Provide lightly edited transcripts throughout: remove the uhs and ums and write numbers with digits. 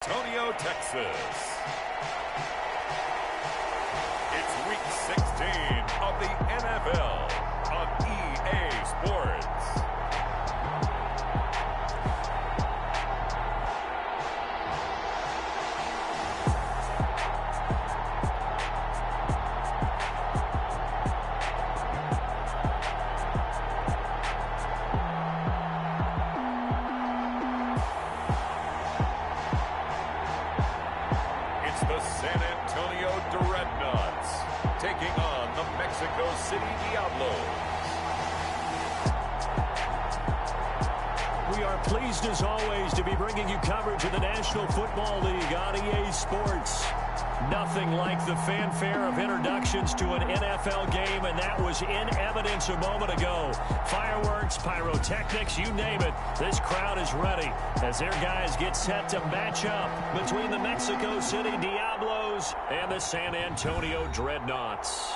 Antonio, Texas. It's week 16 of the NFL on EA Sports. The San Antonio Dreadnoughts taking on the Mexico City Diablos. We are pleased as always to be bringing you coverage of the National Football League on EA Sports. Nothing like the fanfare of introductions to an NFL game, and that was in evidence a moment ago. Fireworks, pyrotechnics, you name it. This crowd is ready as their guys get set to match up between the Mexico City Diablos and the San Antonio Dreadnoughts.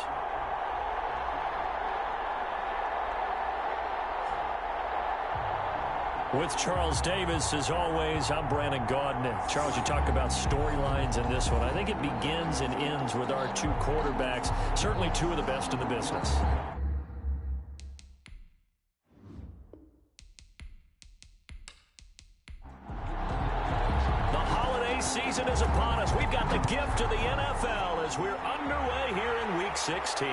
With Charles Davis, as always, I'm Brandon Gaudin. Charles, you talk about storylines in this one. I think it begins and ends with our two quarterbacks, certainly two of the best in the business. The holiday season is upon us. We've got the gift of the NFL as we're underway here in Week 16.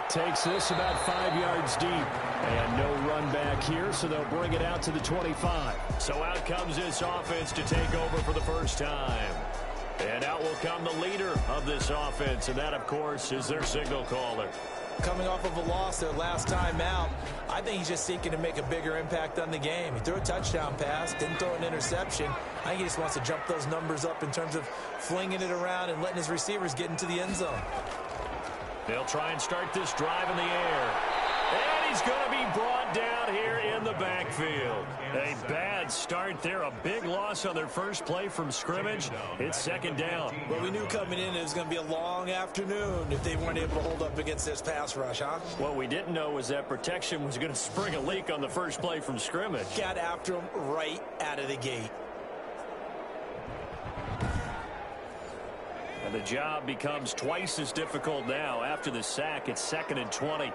Takes this about 5 yards deep. And no run back here, so they'll bring it out to the 25. So out comes this offense to take over for the first time. And out will come the leader of this offense, and that, of course, is their signal caller. Coming off of a loss their last time out, I think he's just seeking to make a bigger impact on the game. He threw a touchdown pass, didn't throw an interception. I think he just wants to jump those numbers up in terms of flinging it around and letting his receivers get into the end zone. They'll try and start this drive in the air. And he's going to be brought down here in the backfield. A bad start there. A big loss on their first play from scrimmage. It's second down. Well, we knew coming in it was going to be a long afternoon if they weren't able to hold up against this pass rush, huh? What we didn't know was that protection was going to spring a leak on the first play from scrimmage. Got after him right out of the gate. And the job becomes twice as difficult now. After the sack, it's 2nd and 20.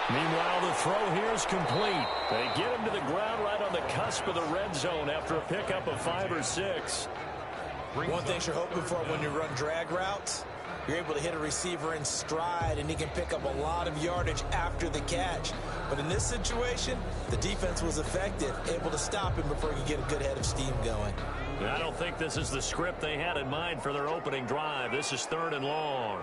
Meanwhile, the throw here is complete. They get him to the ground right on the cusp of the red zone after a pickup of 5 or 6. One thing you're hoping for when you run drag routes, you're able to hit a receiver in stride, and he can pick up a lot of yardage after the catch. But in this situation, the defense was effective, able to stop him before he could get a good head of steam going. I don't think this is the script they had in mind for their opening drive. This is 3rd and long.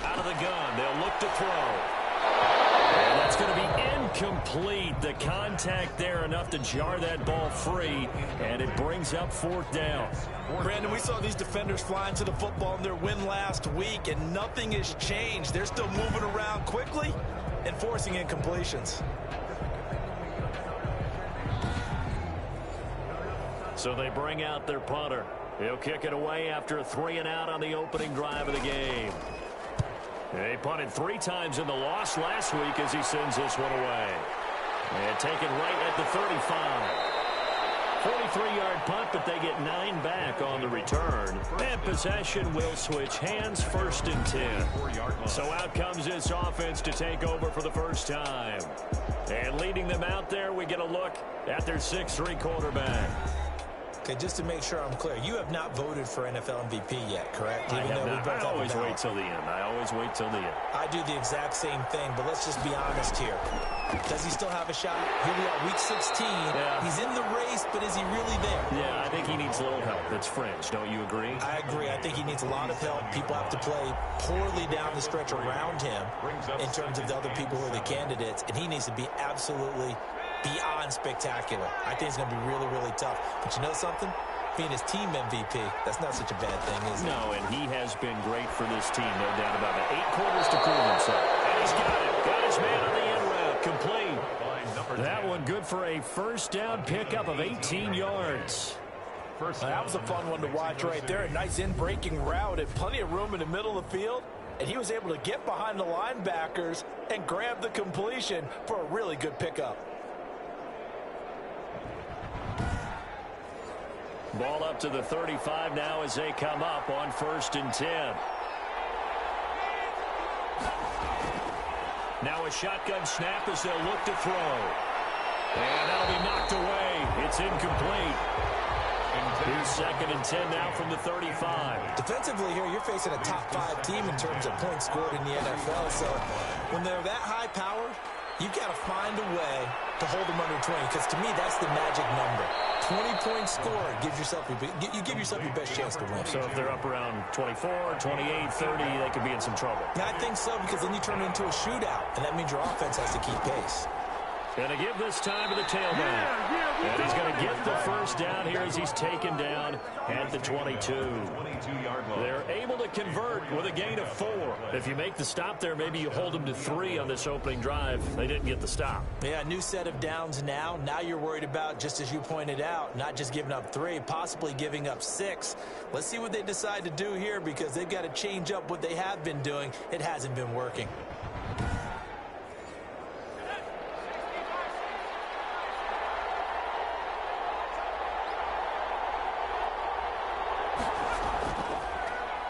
Out of the gun, they'll look to throw. And that's going to be incomplete. The contact there enough to jar that ball free, and it brings up 4th down. Brandon, we saw these defenders flying to the football in their win last week, and nothing has changed. They're still moving around quickly and forcing incompletions. So they bring out their punter. He'll kick it away after a 3 and out on the opening drive of the game. They punted 3 times in the loss last week as he sends this one away. And taken right at the 35. 43-yard punt, but they get 9 back on the return. And possession will switch hands, 1st and 10. So out comes this offense to take over for the first time. And leading them out there, we get a look at their 6'3" quarterback. Okay, just to make sure I'm clear, you have not voted for NFL MVP yet, correct? I have not. I always wait till the end. I always wait till the end. I do the exact same thing, but let's just be honest here. Does he still have a shot? Here we are, week 16. Yeah. He's in the race, but is he really there? Yeah, I think he needs a little help. It's fringe. Don't you agree? I agree. I think he needs a lot of help. People have to play poorly down the stretch around him in terms of the other people who are the candidates, and he needs to be absolutely beyond spectacular. I think it's going to be really, really tough. But you know something? Being his team MVP, that's not such a bad thing, is it? No, and he has been great for this team, no doubt about it. 8 quarters to prove himself. And he's got it. Got his man on the end route. Complete. That one good for a first down pickup of 18 yards. That was a fun one to watch right there. A nice in-breaking route and plenty of room in the middle of the field. And he was able to get behind the linebackers and grab the completion for a really good pickup. Ball up to the 35 now as they come up on 1st and 10. Now a shotgun snap as they'll look to throw. And that'll be knocked away. It's incomplete. Here's 2nd and 10 now from the 35. Defensively here, you're facing a top 5 team in terms of points scored in the NFL. So when they're that high powered, you've got to find a way to hold them under 20, because to me, that's the magic number. 20 points scored gives yourself you give yourself your best chance to win. So if they're up around 24, 28, 30, they could be in some trouble. Yeah, I think so, because then you turn it into a shootout, and that means your offense has to keep pace. Going to give this time to the tailback. And he's going to get the first down here as he's taken down at the 22. They're able to convert with a gain of 4. If you make the stop there, maybe you hold them to 3 on this opening drive. They didn't get the stop. Yeah, new set of downs now. Now you're worried about, just as you pointed out, not just giving up 3, possibly giving up 6. Let's see what they decide to do here, because they've got to change up what they have been doing. It hasn't been working.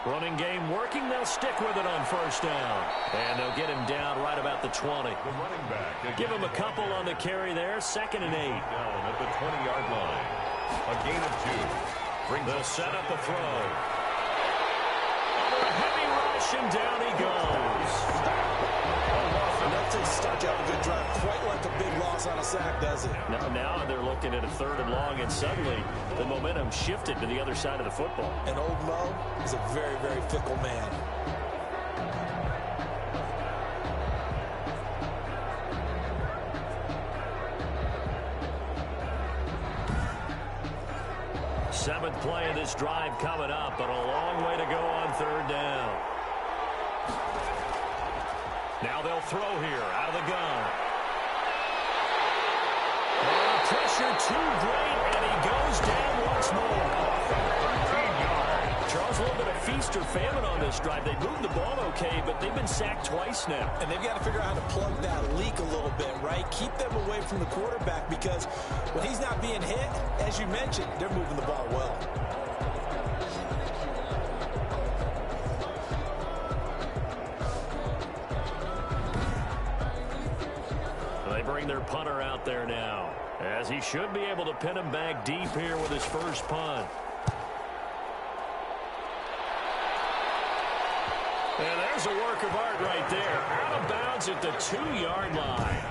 Running game working. They'll stick with it on 1st down. And they'll get him down right about the 20. Give him a couple on the carry there. 2nd and 8. Down at the 20-yard line. A gain of 2. They'll set up a throw. Under a heavy rush, and down he goes. Enough to start you out a good drive. Quite like a big loss on a sack, does it? Now they're looking at a 3rd and long, and suddenly the momentum shifted to the other side of the football. And old Mo is a very, very fickle man. Seventh play of this drive coming up, but a long way to go on 3rd down. Now they'll throw here out of the gun. And pressure too great, and he goes down once more. Charles, a little bit of feast or famine on this drive. They moved the ball okay, but they've been sacked twice now. And they've got to figure out how to plug that leak a little bit, right? Keep them away from the quarterback, because when he's not being hit, as you mentioned, they're moving the ball well. They bring their punter out there now, as he should be able to pin him back deep here with his first punt. And there's a work of art right there. Out of bounds at the 2-yard line.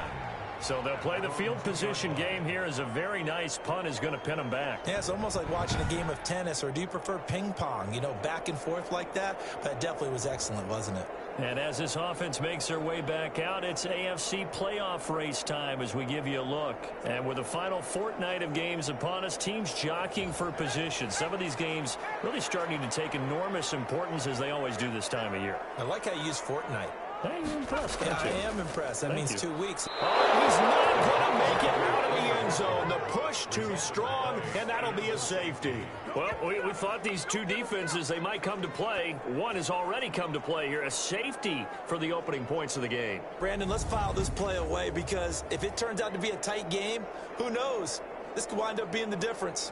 So they'll play the field position game here, as a very nice punt is going to pin them back. Yeah, it's almost like watching a game of tennis, or do you prefer ping pong? You know, back and forth like that? That definitely was excellent, wasn't it? And as this offense makes their way back out, it's AFC playoff race time as we give you a look. And with the final fortnight of games upon us, teams jockeying for position. Some of these games really starting to take enormous importance, as they always do this time of year. I like how you use fortnight. Hey, you're impressed, Yeah, aren't you? I am impressed. That means 2 weeks. Oh, he's not going to make it out of the end zone. The push too strong, and that'll be a safety. Well, we thought these two defenses, they might come to play. One has already come to play here. A safety for the opening points of the game. Brandon, let's file this play away, because if it turns out to be a tight game, who knows? This could wind up being the difference.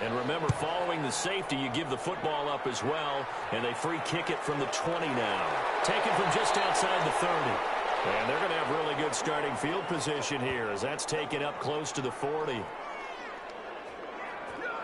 And remember, following the safety, you give the football up as well, and they free kick it from the 20 now. Taken from just outside the 30. And they're going to have really good starting field position here, as that's taken up close to the 40.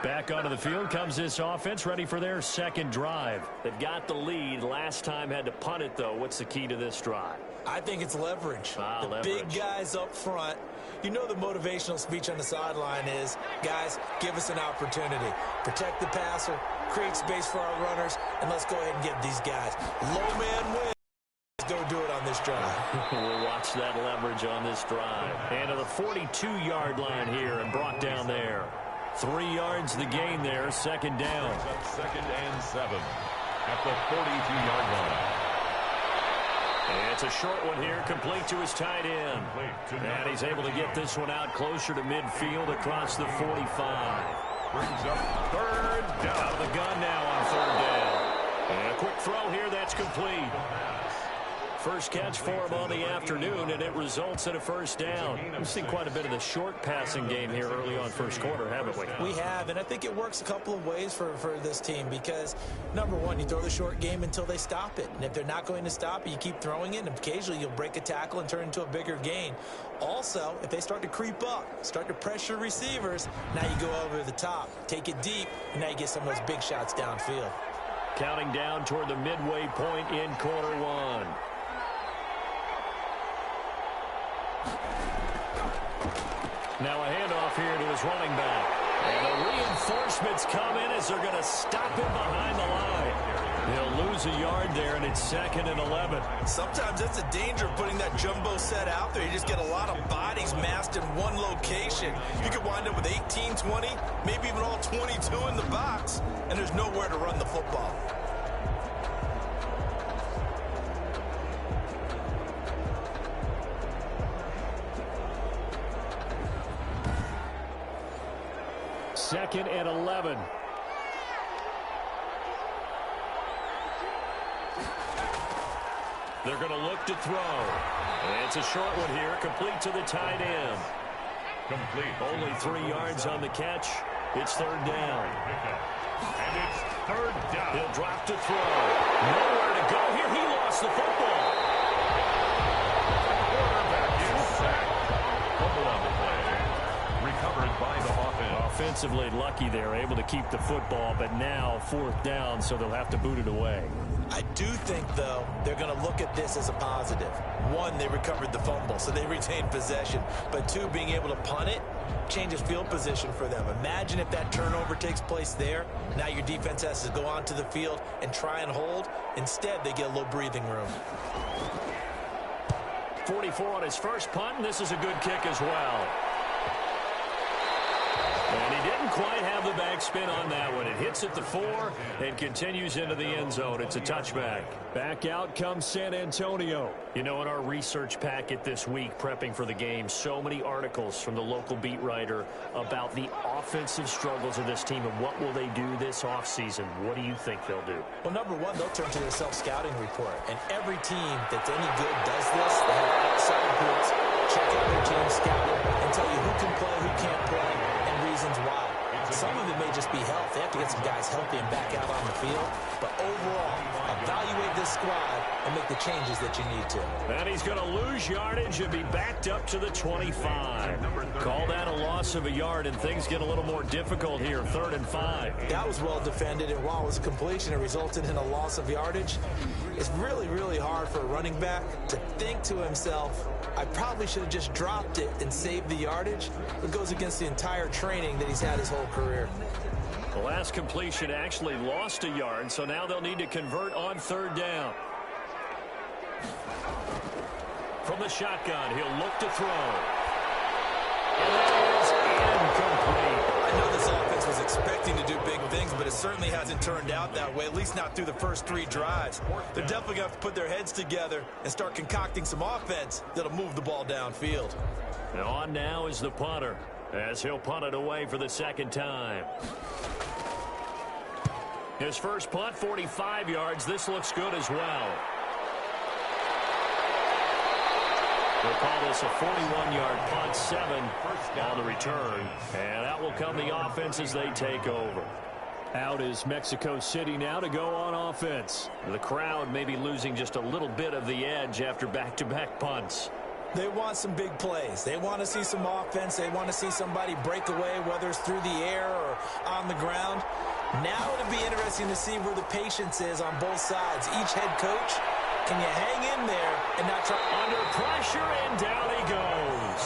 Back onto the field comes this offense, ready for their second drive. They've got the lead. Last time had to punt it, though. What's the key to this drive? I think it's leverage. The Leverage. big guys up front. You know the motivational speech on the sideline is, guys, give us an opportunity. Protect the passer, create space for our runners, and let's go ahead and get these guys. Low man win. Let's go do it on this drive. We'll watch that leverage on this drive. And to the 42-yard line here, and brought down there. 3 yards the gain there, second down. 2nd and 7 at the 42-yard line. And it's a short one here, complete to his tight end. And he's able to get this one out closer to midfield across the 45. Brings up 3rd down. Out of the gun now on 3rd down. And a quick throw here, that's complete. First catch for him on the afternoon, and it results in a first down. We've seen quite a bit of the short passing game here early on first quarter, haven't we? We have, and I think it works a couple of ways for this team because, number one, you throw the short game until they stop it. And if they're not going to stop it, you keep throwing it, and occasionally you'll break a tackle and turn into a bigger gain. Also, if they start to creep up, start to pressure receivers, now you go over the top, take it deep, and now you get some of those big shots downfield. Counting down toward the midway point in quarter one. Now a handoff here to his running back. And the reinforcements come in as they're going to stop him behind the line. He'll lose a yard there, and it's 2nd and 11. Sometimes that's the danger of putting that jumbo set out there. You just get a lot of bodies massed in one location. You could wind up with 18, 20, maybe even all 22 in the box, and there's nowhere to run the football. Second and 11. They're going to look to throw. And it's a short one here, complete to the tight end. Complete. Only 3 yards on the catch. It's 3rd down. And it's 3rd down. He'll drop to throw. Nowhere to go here. He lost the football. Quarterback is sacked. Fumble on the play. Recovered by the offense. Offensively lucky they're able to keep the football, but now 4th down, so they'll have to boot it away. I do think, though, they're going to look at this as a positive. One, they recovered the fumble, so they retained possession. But two, being able to punt it changes field position for them. Imagine if that turnover takes place there. Now your defense has to go onto the field and try and hold. Instead, they get a little breathing room. 44 on his first punt, and this is a good kick as well. And he didn't quite have the backspin on that one. It hits at the 4 and continues into the end zone. It's a touchback. Back out comes San Antonio. You know, in our research packet this week, prepping for the game, so many articles from the local beat writer about the offensive struggles of this team and what will they do this offseason. What do you think they'll do? Well, number one, they'll turn to their self-scouting report. And every team that's any good does this. They have outside groups, check out their team scouting, and tell you who can play, who can't play, and reasons why. Some of it may just be health. They have to get some guys healthy and back out on the field. But overall, evaluate this squad and make the changes that you need to. And he's going to lose yardage and be backed up to the 25. Call that a loss of a yard, and things get a little more difficult here, 3rd and 5. That was well defended, and while it was a completion, it resulted in a loss of yardage. It's really, really hard for a running back to think to himself, I probably should have just dropped it and saved the yardage. It goes against the entire training that he's had his whole career. The last completion actually lost a yard, so now they'll need to convert on 3rd down. From the shotgun, he'll look to throw. And that is incomplete. I know this offense was expecting to do big things, but it certainly hasn't turned out that way, at least not through the first 3 drives. They're definitely going to have to put their heads together and start concocting some offense that'll move the ball downfield. And on now is the punter, as he'll punt it away for the 2nd time. His first punt, 45 yards. This looks good as well. We'll call this a 41-yard punt, 7 on the return. And out will come the offense as they take over. Out is Mexico City now to go on offense. The crowd may be losing just a little bit of the edge after back-to-back punts. They want some big plays. They want to see some offense. They want to see somebody break away, whether it's through the air or on the ground. Now it'll be interesting to see where the patience is on both sides. Each head coach, can you hang in there and not try? Under pressure, and down he goes.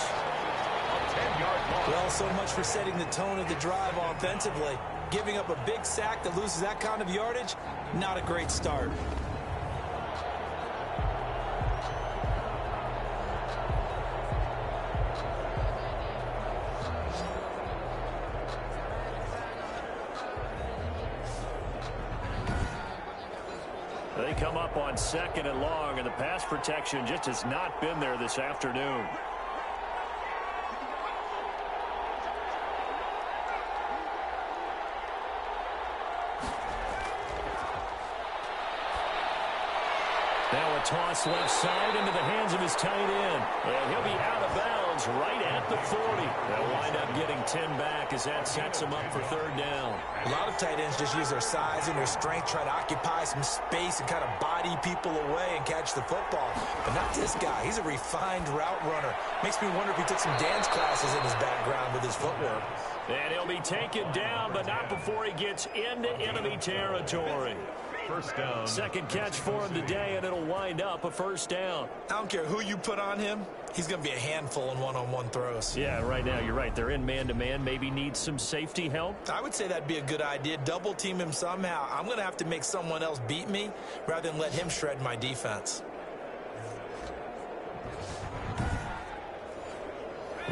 A 10-yard loss. Well, so much for setting the tone of the drive offensively. Giving up a big sack that loses that kind of yardage, not a great start. They come up on 2nd and long, and the pass protection just has not been there this afternoon. Now a toss left side into the hands of his tight end. And he'll be out of bounds right at the 40. They'll wind up getting 10 back as that sets him up for third down. A lot of tight ends just use their size and their strength, try to occupy some space and kind of body people away and catch the football. But not this guy. He's a refined route runner. Makes me wonder if he took some dance classes in his background with his footwork. And he'll be taken down, but not before he gets into enemy territory. First down. Second catch for him today, and it'll wind up a first down. I don't care who you put on him. He's going to be a handful in one-on-one throws. Yeah, right now, you're right. They're in man-to-man. Maybe need some safety help. I would say that'd be a good idea. Double team him somehow. I'm going to have to make someone else beat me rather than let him shred my defense.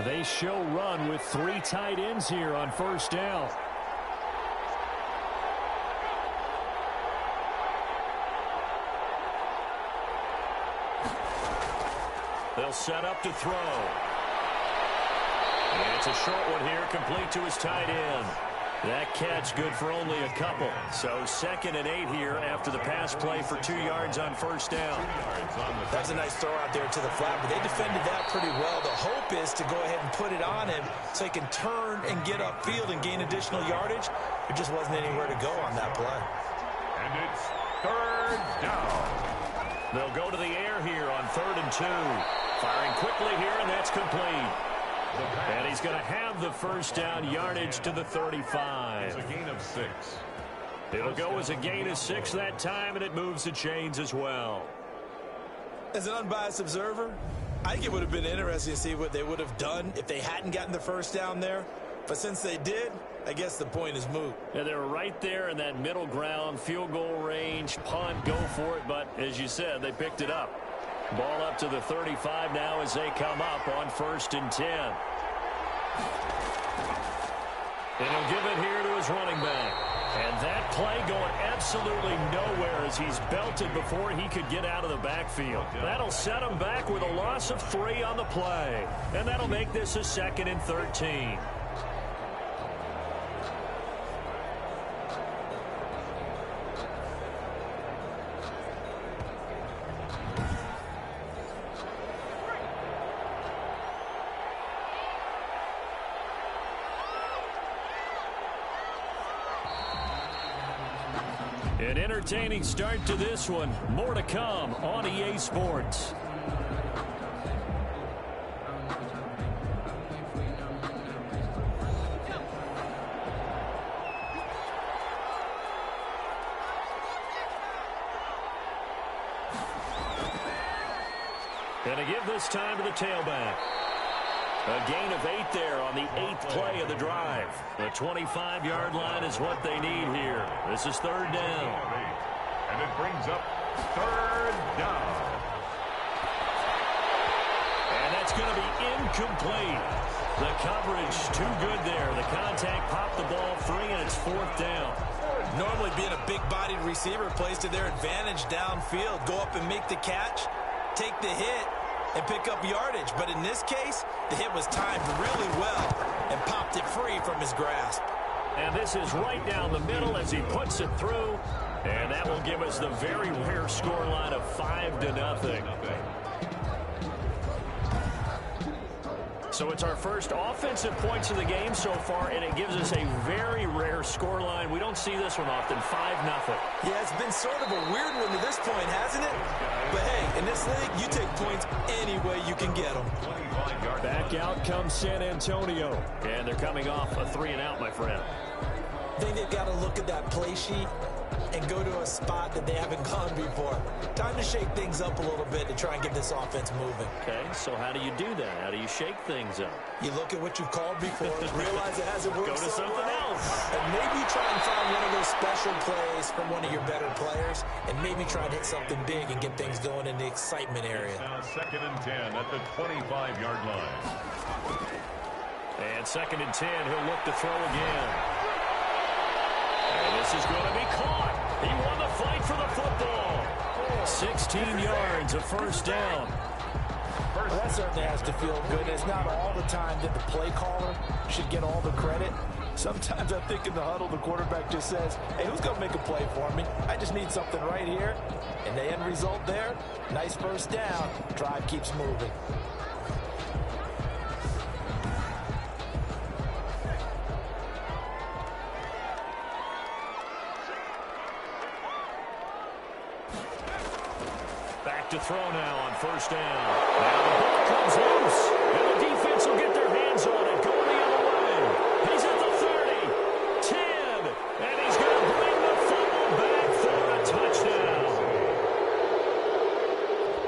They show run with 3 tight ends here on first down. They'll set up to throw. And it's a short one here, complete to his tight end. That catch good for only a couple. So 2nd and 8 here after the pass play for 2 yards on first down. That's a nice throw out there to the flat, but they defended that pretty well. The hope is to go ahead and put it on him so he can turn and get upfield and gain additional yardage. There just wasn't anywhere to go on that play. And it's third down. They'll go to the air here on 3rd and 2. Firing quickly here, and that's complete. And he's going to have the first down, yardage to the 35. It's a gain of 6. It'll go as a gain of 6 that time, and it moves the chains as well. As an unbiased observer, I think it would have been interesting to see what they would have done if they hadn't gotten the first down there. But since they did, I guess the point is moot. Yeah, they were right there in that middle ground, field goal range, punt, go for it. But as you said, they picked it up. Ball up to the 35 now as they come up on 1st and 10. And he'll give it here to his running back. And that play going absolutely nowhere as he's belted before he could get out of the backfield. That'll set him back with a loss of 3 on the play. And that'll make this a 2nd and 13. An entertaining start to this one. More to come on EA Sports. And a give this time to the tailback. A gain of 8 there on the 8th play of the drive. The 25-yard line is what they need here. This is 3rd down. And it brings up 3rd down. And that's going to be incomplete. The coverage too good there. The contact popped the ball free, and it's 4th down. Normally being a big-bodied receiver plays to their advantage downfield. Go up and make the catch, take the hit, and pick up yardage. But in this case, the hit was timed really well and popped it free from his grasp. And this is right down the middle as he puts it through. And that will give us the very rare scoreline of 5-0. So it's our first offensive points of the game so far, and it gives us a very rare scoreline. We don't see this one often, 5-0. Yeah, it's been sort of a weird one to this point, hasn't it? But hey, in this league, you take points any way you can get them. Back out comes San Antonio, and they're coming off a 3-and-out, my friend. I think they've got to look at that play sheet and go to a spot that they haven't gone before. Time to shake things up a little bit to try and get this offense moving. Okay, so how do you do that? How do you shake things up? You look at what you've called before, realize it hasn't worked. Go to so something well, else. and maybe try and find one of those special plays from one of your better players, and maybe try and hit something big and get things going in the excitement area. Now 2nd and 10 at the 25-yard line. And 2nd and 10, he'll look to throw again. And this is going to be caught. He won the fight for the football. 16 yards, a first down. Well, that certainly has to feel good. It's not all the time that the play caller should get all the credit. Sometimes I think in the huddle, the quarterback just says, hey, who's going to make a play for me? I just need something right here. And the end result there, nice first down. Drive keeps moving. Back to throw now on first down. Now the ball comes loose, and the defense will get their hands on it. Going the other way. He's at the 30, 10, and he's going to bring the fumble back for a touchdown.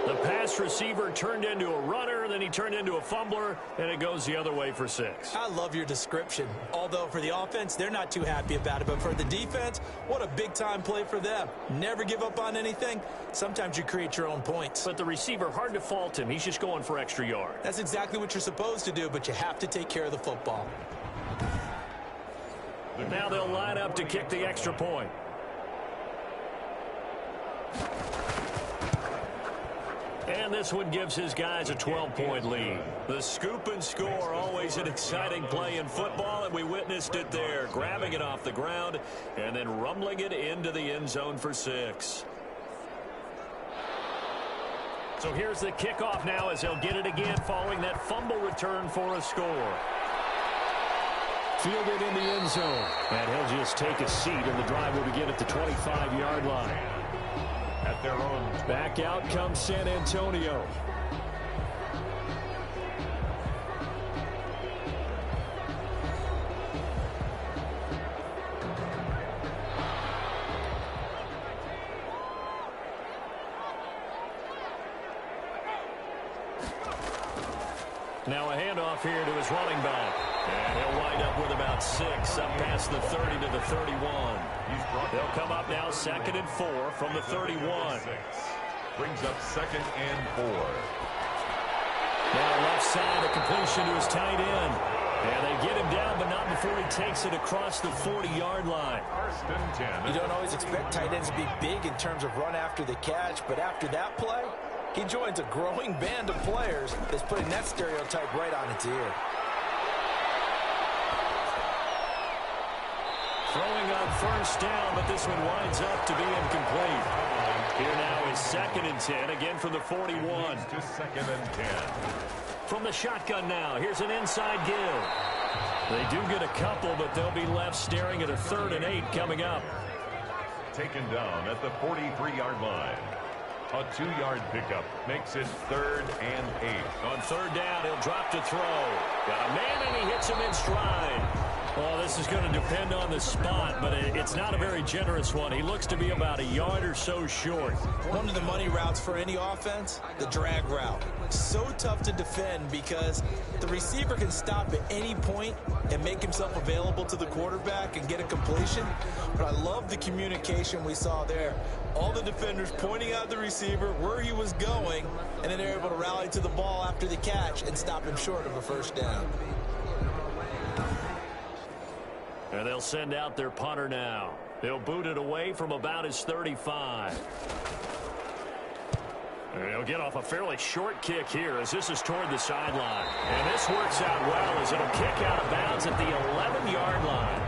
The pass receiver turned into a runner, then he turned into a fumbler, and it goes the other way for 6. I love your description. Although for the offense, they're not too happy about it. But for the defense, what a big-time play for them. Never give up on anything. Sometimes you create your own points. But the receiver, hard to fault him. He's just going for extra yard. That's exactly what you're supposed to do, but you have to take care of the football. Now they'll line up to kick the extra point. And this one gives his guys a 12-point lead. The scoop and score, always an exciting play in football, and we witnessed it there, grabbing it off the ground and then rumbling it into the end zone for 6. So here's the kickoff now as they'll get it again following that fumble return for a score. Fielded in the end zone. And he'll just take a seat, and the drive will begin at the 25-yard line. At their own. Back out comes San Antonio. Now a handoff here to his running back. And he'll wind up with about 6 up past the 30 to the 31. They'll come up now 2nd and 4 from the 31. Brings up 2nd and 4. Now left side, a completion to his tight end. And they get him down, but not before he takes it across the 40-yard line. You don't always expect tight ends to be big in terms of run after the catch, but after that play, he joins a growing band of players that's putting that stereotype right on its ear. Throwing on first down, but this one winds up to be incomplete. Here now is 2nd and 10, again from the 41. To 2nd and 10. From the shotgun now, here's an inside give. They do get a couple, but they'll be left staring at a 3rd and 8 coming up. Taken down at the 43-yard line. A 2-yard pickup makes it 3rd and 8. On 3rd down, he'll drop to throw. Got a man, and he hits him in stride. Well, this is going to depend on the spot, but it's not a very generous one. He looks to be about a yard or so short. One of the money routes for any offense, the drag route. So tough to defend because the receiver can stop at any point and make himself available to the quarterback and get a completion. But I love the communication we saw there. All the defenders pointing out the receiver where he was going, and then they're able to rally to the ball after the catch and stop him short of a first down. And they'll send out their punter now. They'll boot it away from about his 35. And he'll get off a fairly short kick here as this is toward the sideline. And this works out well as it'll kick out of bounds at the 11-yard line.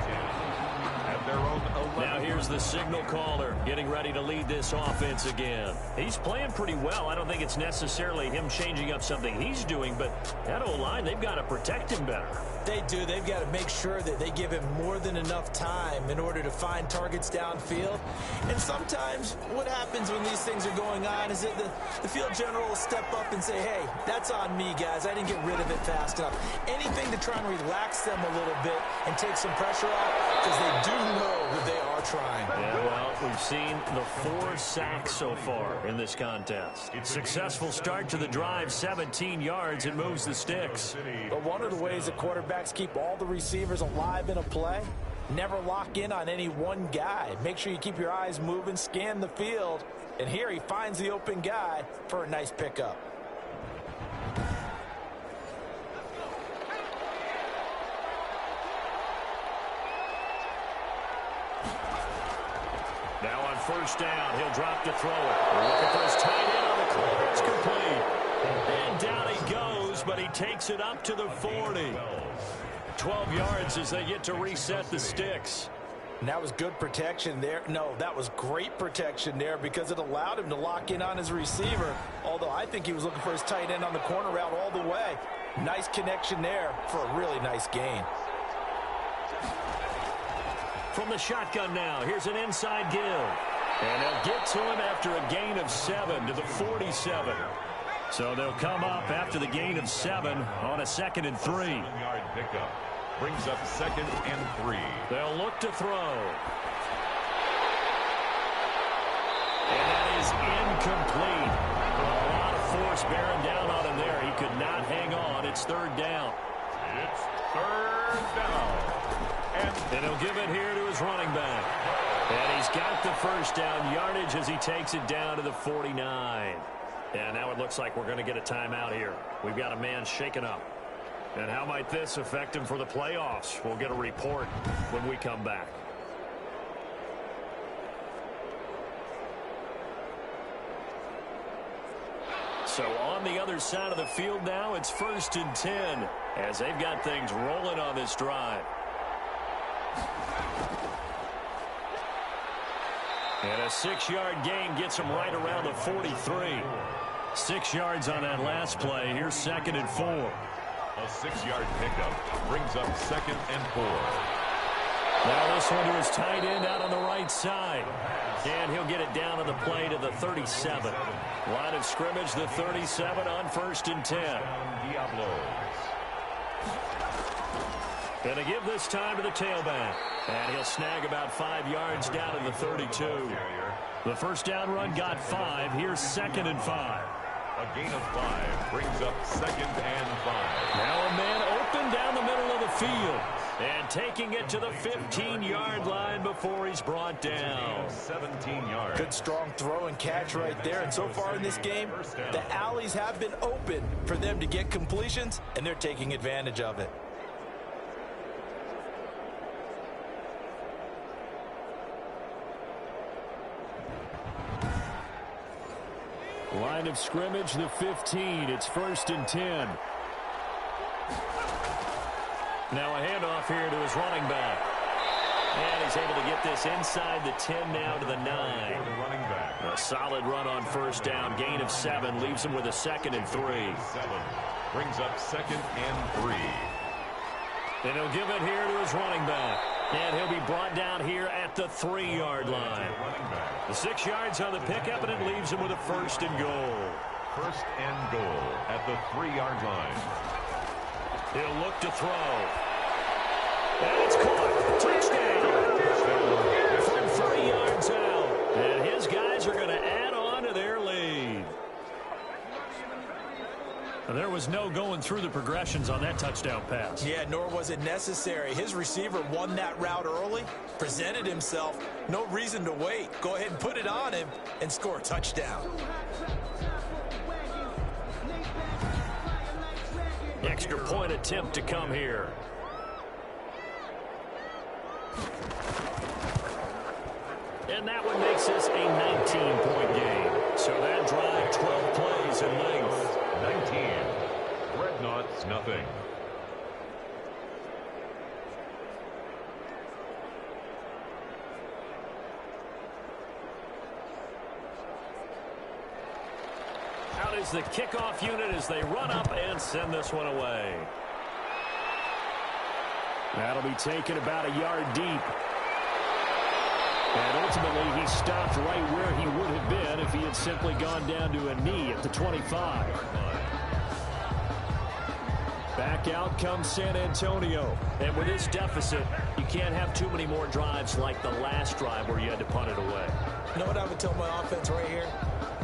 At their own 11. Now here's the signal caller getting ready to lead this offense again. He's playing pretty well. I don't think it's necessarily him changing up something he's doing, but that O-line, they've got to protect him better. They do. They've got to make sure that they give him more than enough time in order to find targets downfield. And sometimes what happens when these things are going on is that the field general will step up and say, hey, that's on me, guys. I didn't get rid of it fast enough. Anything to try and relax them a little bit and take some pressure off because they do know that they are trying. Yeah, well, we've seen the 4 sacks so far in this contest. Successful start to the drive, 17 yards, and moves the sticks. But one of the ways the quarterbacks keep all the receivers alive in a play, never lock in on any one guy. Make sure you keep your eyes moving, scan the field, and here he finds the open guy for a nice pickup. Now on first down, he'll drop to throw it. We're looking for his tight end on the corner. It's complete. And down he goes, but he takes it up to the 40. 12 yards as they get to reset the sticks. And that was good protection there. No, that was great protection there because it allowed him to lock in on his receiver. Although I think he was looking for his tight end on the corner route all the way. Nice connection there for a really nice gain. From the shotgun now, here's an inside give. And they'll get to him after a gain of 7 to the 47. So they'll come up after the gain of 7 on a 2nd and 3. 7-yard pickup. Brings up 2nd and 3. They'll look to throw. And that is incomplete. A lot of force bearing down on him there. He could not hang on. It's 3rd down. It's 3rd down. And he'll give it here to his running back. And he's got the 1st down yardage as he takes it down to the 49. And now it looks like we're going to get a timeout here. We've got a man shaken up. And how might this affect him for the playoffs? We'll get a report when we come back. So on the other side of the field now, it's 1st and 10 as they've got things rolling on this drive. And a 6-yard gain gets him right around the 43. 6 yards on that last play. Here's 2nd and 4. A 6-yard pickup brings up 2nd and 4. Now this one to his tight end out on the right side. And he'll get it down on the play to the 37. Line of scrimmage, the 37 on 1st and 10. Diablos. Going to give this time to the tailback. And he'll snag about 5 yards down to the 32. The 1st down run got 5. Here's 2nd and 5. A gain of 5 brings up 2nd and 5. Now a man open down the middle of the field. And taking it to the 15-yard line before he's brought down. 17 yards. Good strong throw and catch right there. And so far in this game, the alleys have been open for them to get completions, and they're taking advantage of it. Line of scrimmage, the 15. It's 1st and 10. Now a handoff here to his running back. And he's able to get this inside the 10 now to the 9. Running back. A solid run on 1st down. Gain of 7 leaves him with a 2nd and 3. 7 brings up 2nd and 3. And he'll give it here to his running back. And he'll be brought down here at the 3-yard line. The 6 yards on the pickup, and it leaves him with a 1st and goal. 1st and goal at the 3-yard line. He'll look to throw. And it's caught. Touchdown. From 30 yards out. And his guys are going to add on to their lead. There was no going through the progressions on that touchdown pass. Yeah, nor was it necessary. His receiver won that route early, presented himself. No reason to wait. Go ahead and put it on him and score a touchdown. Extra point attempt to come here. And that one makes this a 19-point game. So that drive, 12 plays in length. 19. Dreadnoughts, nothing. Out is the kickoff unit as they run up and send this one away. That'll be taken about a yard deep. And ultimately, he stopped right where he would have been if he had simply gone down to a knee at the 25. Back out comes San Antonio. And with this deficit, you can't have too many more drives like the last drive where you had to punt it away. You know what I would tell my offense right here?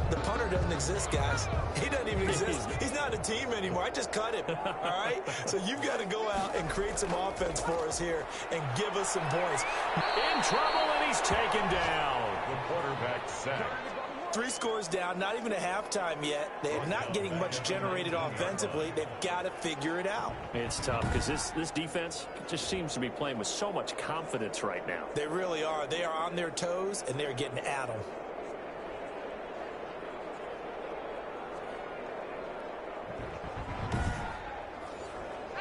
The punter doesn't exist, guys. He doesn't even exist. He's not a team anymore. I just cut him, all right? So you've got to go out and create some offense for us here and give us some points. In trouble, and he's taken down. The quarterback sacked. 3 scores down, not even a halftime yet. They're not getting much generated offensively. They've got to figure it out. It's tough because this defense just seems to be playing with so much confidence right now. They really are. They are on their toes, and they're getting at them.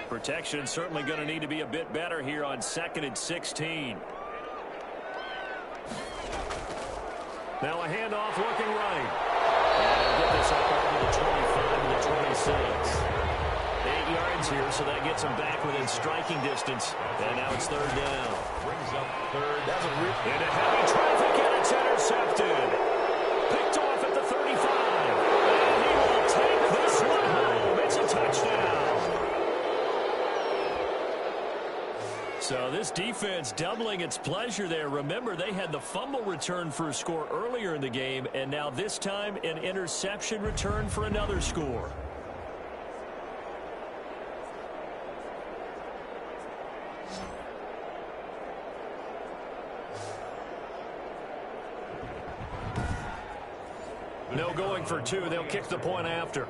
Protection certainly going to need to be a bit better here on 2nd and 16. Now a handoff looking right. And they'll get this up over the 25 to the 26. 8 yards here, so that gets them back within striking distance. And now it's 3rd down. Brings up 3rd. That's a rip. Into heavy traffic, and it's intercepted. Picked off at the 35. And he will take this one home. It's a touchdown. So this defense doubling its pleasure there. Remember, they had the fumble return for a score earlier in the game, and now this time an interception return for another score. No going for 2. They'll kick the point after.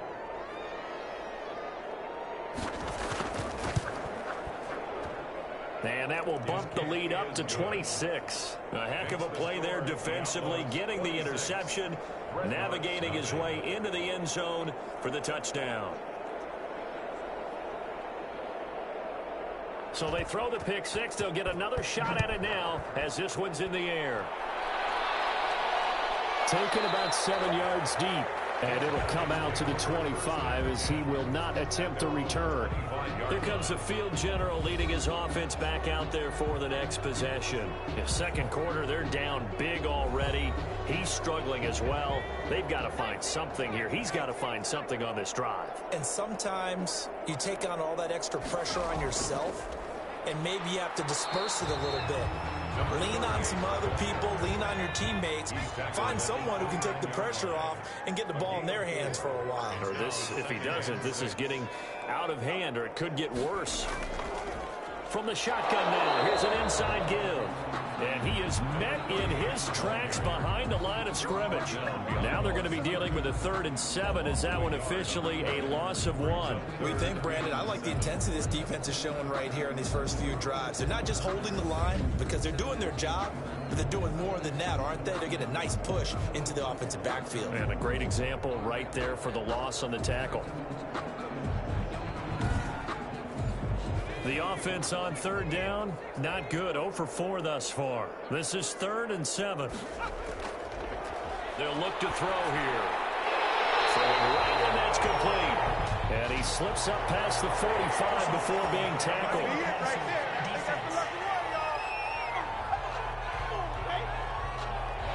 And that will bump the lead up to 26. A heck of a play there defensively, getting the interception, navigating his way into the end zone for the touchdown. So they throw the pick six. They'll get another shot at it now as this one's in the air. Taken about 7 yards deep. And it'll come out to the 25 as he will not attempt a return. Here comes the field general leading his offense back out there for the next possession. In second quarter, they're down big already. He's struggling as well. They've got to find something here. He's got to find something on this drive. And sometimes you take on all that extra pressure on yourself, and maybe you have to disperse it a little bit. Lean on some other people, lean on your teammates, find someone who can take the pressure off and get the ball in their hands for a while. Or this, if he doesn't, this is getting out of hand, or it could get worse. From the shotgun now, here's an inside give. And he is met in his tracks behind the line of scrimmage. Now they're going to be dealing with a 3rd and 7. Is that one officially a loss of 1? What do you think, Brandon? I like the intensity this defense is showing right here in these first few drives. They're not just holding the line because they're doing their job, but they're doing more than that, aren't they? They're getting a nice push into the offensive backfield. And a great example right there for the loss on the tackle. The offense on 3rd down, not good. 0 for 4 thus far. This is 3rd and 7. They'll look to throw here. Throwing right, and that's complete. And he slips up past the 45 before being tackled.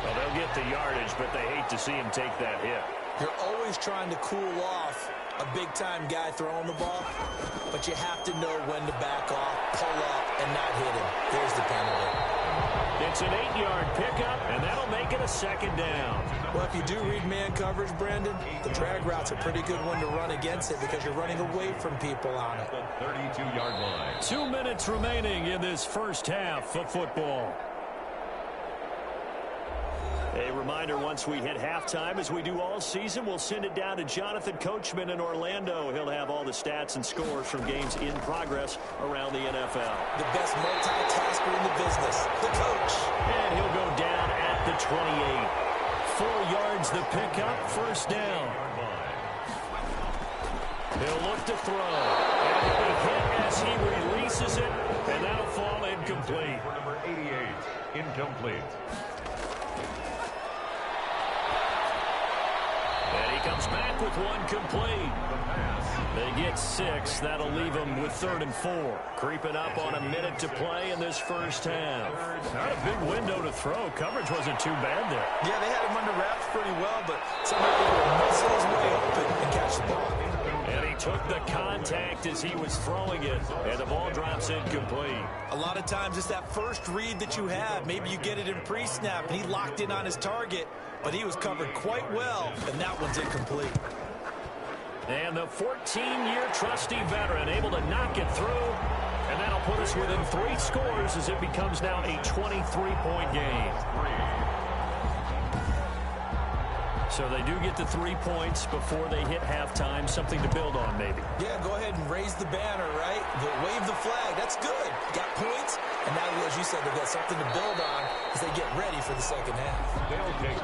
Well, they'll get the yardage, but they hate to see him take that hit. You're always trying to cool off a big-time guy throwing the ball, but you have to know when to back off, pull up, and not hit him. There's the penalty. It's an 8-yard pickup, and that'll make it a 2nd down. Well, if you do read man coverage, Brandon, the drag route's a pretty good one to run against it because you're running away from people on it. The 32-yard line. 2 minutes remaining in this first half of football. A reminder, once we hit halftime, as we do all season, we'll send it down to Jonathan Coachman in Orlando. He'll have all the stats and scores from games in progress around the NFL. The best multitasker in the business, the coach. And he'll go down at the 28. 4 yards the pickup, 1st down. He'll look to throw. And he'll be hit as he releases it, and that'll fall incomplete. For number 88, incomplete. And he comes back with 1 complete. They get 6. That'll leave them with 3rd and 4. Creeping up on a minute to play in this first half. Not a big window to throw. Coverage wasn't too bad there. Yeah, they had him under wraps pretty well, but somehow able to muscle his way open and catch the ball. And he took the contact as he was throwing it, and the ball drops incomplete. A lot of times it's that first read that you have. Maybe you get it in pre-snap, and he locked in on his target, but he was covered quite well, and that one's incomplete. And the 14-year trusty veteran able to knock it through, and that'll put us within 3 scores as it becomes now a 23-point game. So they do get the 3 points before they hit halftime, something to build on maybe. Yeah, go ahead and raise the banner, right? Wave the flag. That's good. Got points, and now, as you said, they've got something to build on as they get ready for the second half.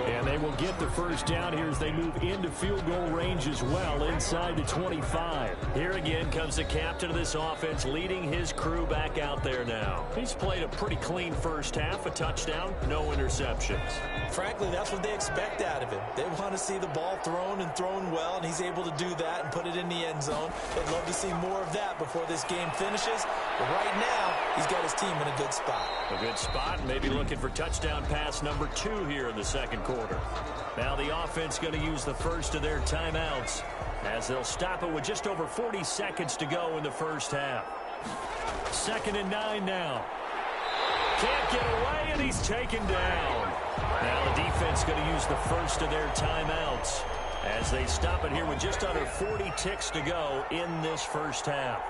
And they will get the first down here as they move into field goal range as well, inside the 25. Here again comes the captain of this offense, leading his crew back out there now. He's played a pretty clean first half, a touchdown, no interceptions. Frankly, that's what they expect out of him. They want to see the ball thrown and thrown well, and he's able to do that and put it in the end zone. They'd love to see more of that before this game finishes. But right now, he's got his team in a good spot. A good spot, maybe looking for touchdown pass number 2 here in the second quarter. Now the offense going to use the first of their timeouts as they'll stop it with just over 40 seconds to go in the first half. 2nd and 9 now. Can't get away, and he's taken down. Now the defense going to use the first of their timeouts as they stop it here with just under 40 ticks to go in this first half.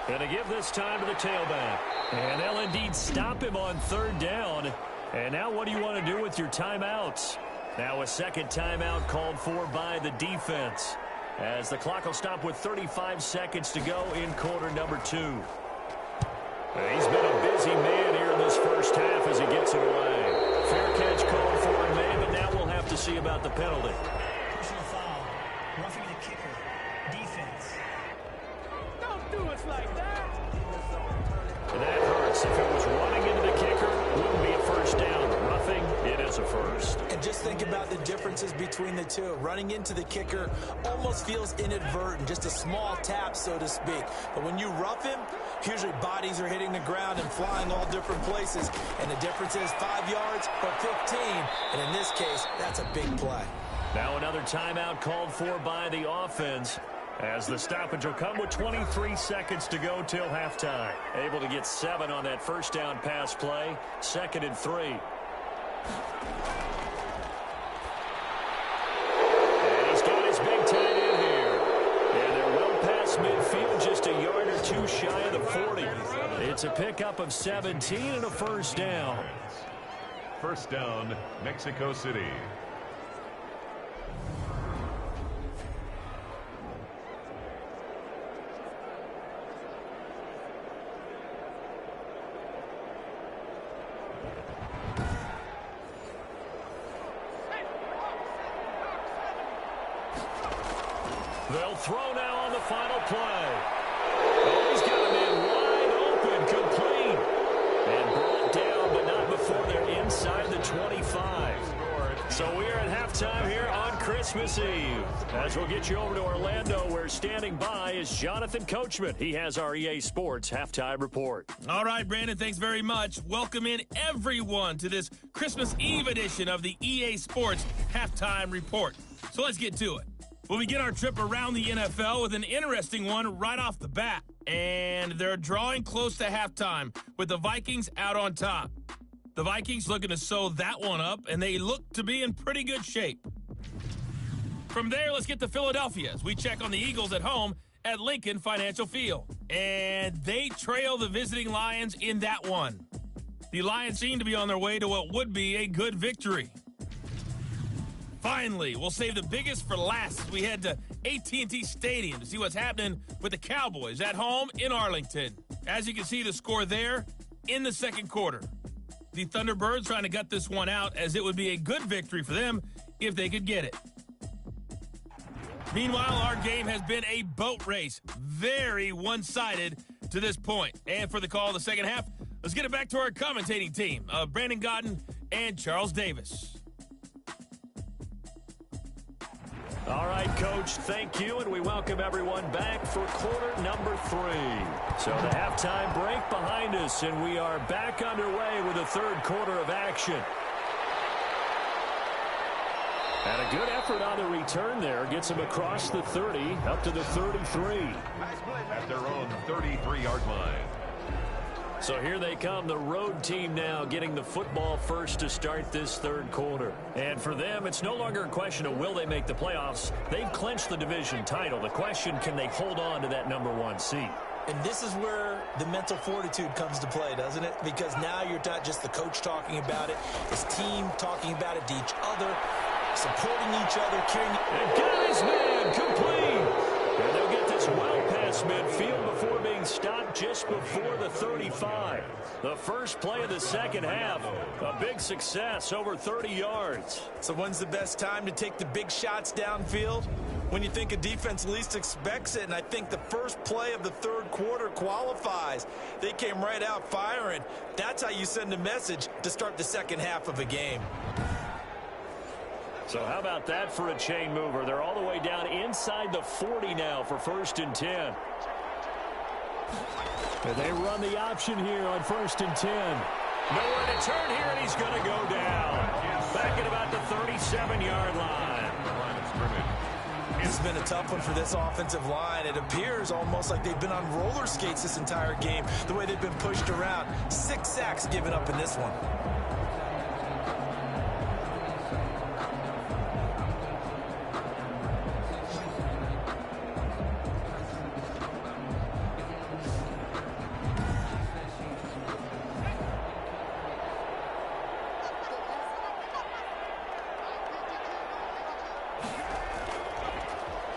Going to give this time to the tailback. And they'll indeed stop him on 3rd down. And now what do you want to do with your timeouts? Now a second timeout called for by the defense as the clock will stop with 35 seconds to go in quarter number 2. He's been a busy man here in this first half as he gets it away. Fair catch called for in May, but now we'll have to see about the penalty. Personal foul. Roughing the kicker. Defense. Don't do us like that. And that hurts. If it was running into the kicker, it wouldn't be a first down. Roughing, it is a first. And just think about the differences between the two. Running into the kicker almost feels inadvertent, just a small tap, so to speak. But when you rough him, usually bodies are hitting the ground and flying all different places. And the difference is 5 yards or 15. And in this case, that's a big play. Now another timeout called for by the offense as the stoppage will come with 23 seconds to go till halftime. Able to get 7 on that first down pass play. 2nd and 3. And he's got his big tight end here. And they're well past midfield, just a yard or 2 shy of the 40. It's a pickup of 17 and a first down. First down, Mexico City. They'll throw now on the final play. Oh, he's got a man wide open, complete. And brought down, but not before they're inside the 25. So we are at halftime here on Christmas Eve. As we'll get you over to Orlando, where standing by is Jonathan Coachman. He has our EA Sports Halftime Report. All right, Brandon, thanks very much. Welcome in everyone to this Christmas Eve edition of the EA Sports Halftime Report. So let's get to it. We'll begin our trip around the NFL with an interesting one right off the bat. And they're drawing close to halftime with the Vikings out on top. The Vikings looking to sew that one up, and they look to be in pretty good shape. From there, let's get to Philadelphia as we check on the Eagles at home at Lincoln Financial Field. And they trail the visiting Lions in that one. The Lions seem to be on their way to what would be a good victory. Finally, we'll save the biggest for last as we head to AT&T Stadium to see what's happening with the Cowboys at home in Arlington. As you can see, the score there in the second quarter. The Thunderbirds trying to gut this one out as it would be a good victory for them if they could get it. Meanwhile, our game has been a boat race. Very one-sided to this point. And for the call of the second half, let's get it back to our commentating team of Brandon Gaudin and Charles Davis. All right, Coach, thank you, and we welcome everyone back for quarter number 3. So the halftime break behind us, and we are back underway with the third quarter of action. And a good effort on the return there. Gets them across the 30, up to the 33. At their own 33-yard line. So here they come, the road team now getting the football first to start this third quarter. And for them, it's no longer a question of will they make the playoffs. They've clinched the division title. The question, can they hold on to that number 1 seed? And this is where the mental fortitude comes to play, doesn't it? Because now you're not just the coach talking about it, his team talking about it to each other, supporting each other, carrying. And got his man complete. And they'll get this well past midfield before being stopped just before the 35. The first play of the second half, a big success, over 30 yards. So when's the best time to take the big shots downfield? When you think a defense least expects it, and I think the first play of the third quarter qualifies. They came right out firing. That's how you send a message to start the second half of a game. So how about that for a chain mover? They're all the way down inside the 40 now for 1st and 10. And they run the option here on 1st and 10. Nowhere to turn here, and he's going to go down. Back at about the 37-yard line. It's been a tough one for this offensive line. It appears almost like they've been on roller skates this entire game, the way they've been pushed around. 6 sacks given up in this one.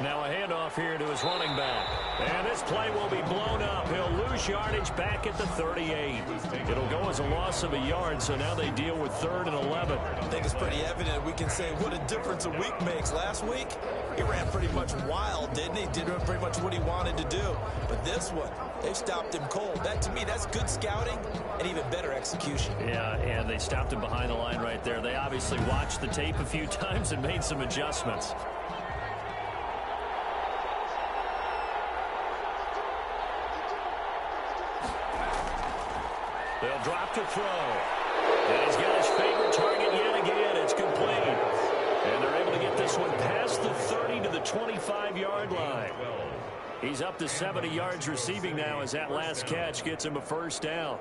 Now a handoff here to his running back. And this play will be blown up. He'll lose yardage back at the 38. It'll go as a loss of a yard, so now they deal with 3rd and 11. I think it's pretty evident. We can say what a difference a week makes. Last week, he ran pretty much wild, didn't he? Did pretty much what he wanted to do. But this one, they stopped him cold. That, to me, that's good scouting and even better execution. Yeah, and they stopped him behind the line right there. They obviously watched the tape a few times and made some adjustments. They'll drop to throw. And he's got his favorite target yet again. It's complete. And they're able to get this one past the 30 to the 25-yard line. He's up to 70 yards receiving now as that last catch gets him a first down.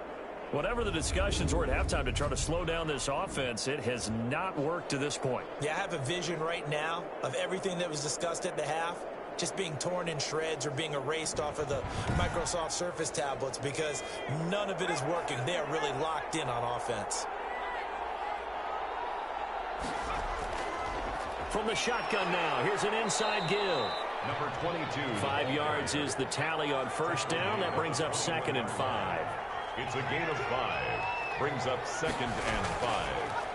Whatever the discussions were at halftime to try to slow down this offense, it has not worked to this point. Yeah, I have a vision right now of everything that was discussed at the half just being torn in shreds or being erased off of the Microsoft Surface tablets because none of it is working. They are really locked in on offense. From the shotgun now, here's an inside give. Number 22. 5 yards is the tally on first down. That brings up 2nd and 5. It's a gain of 5. Brings up 2nd and 5.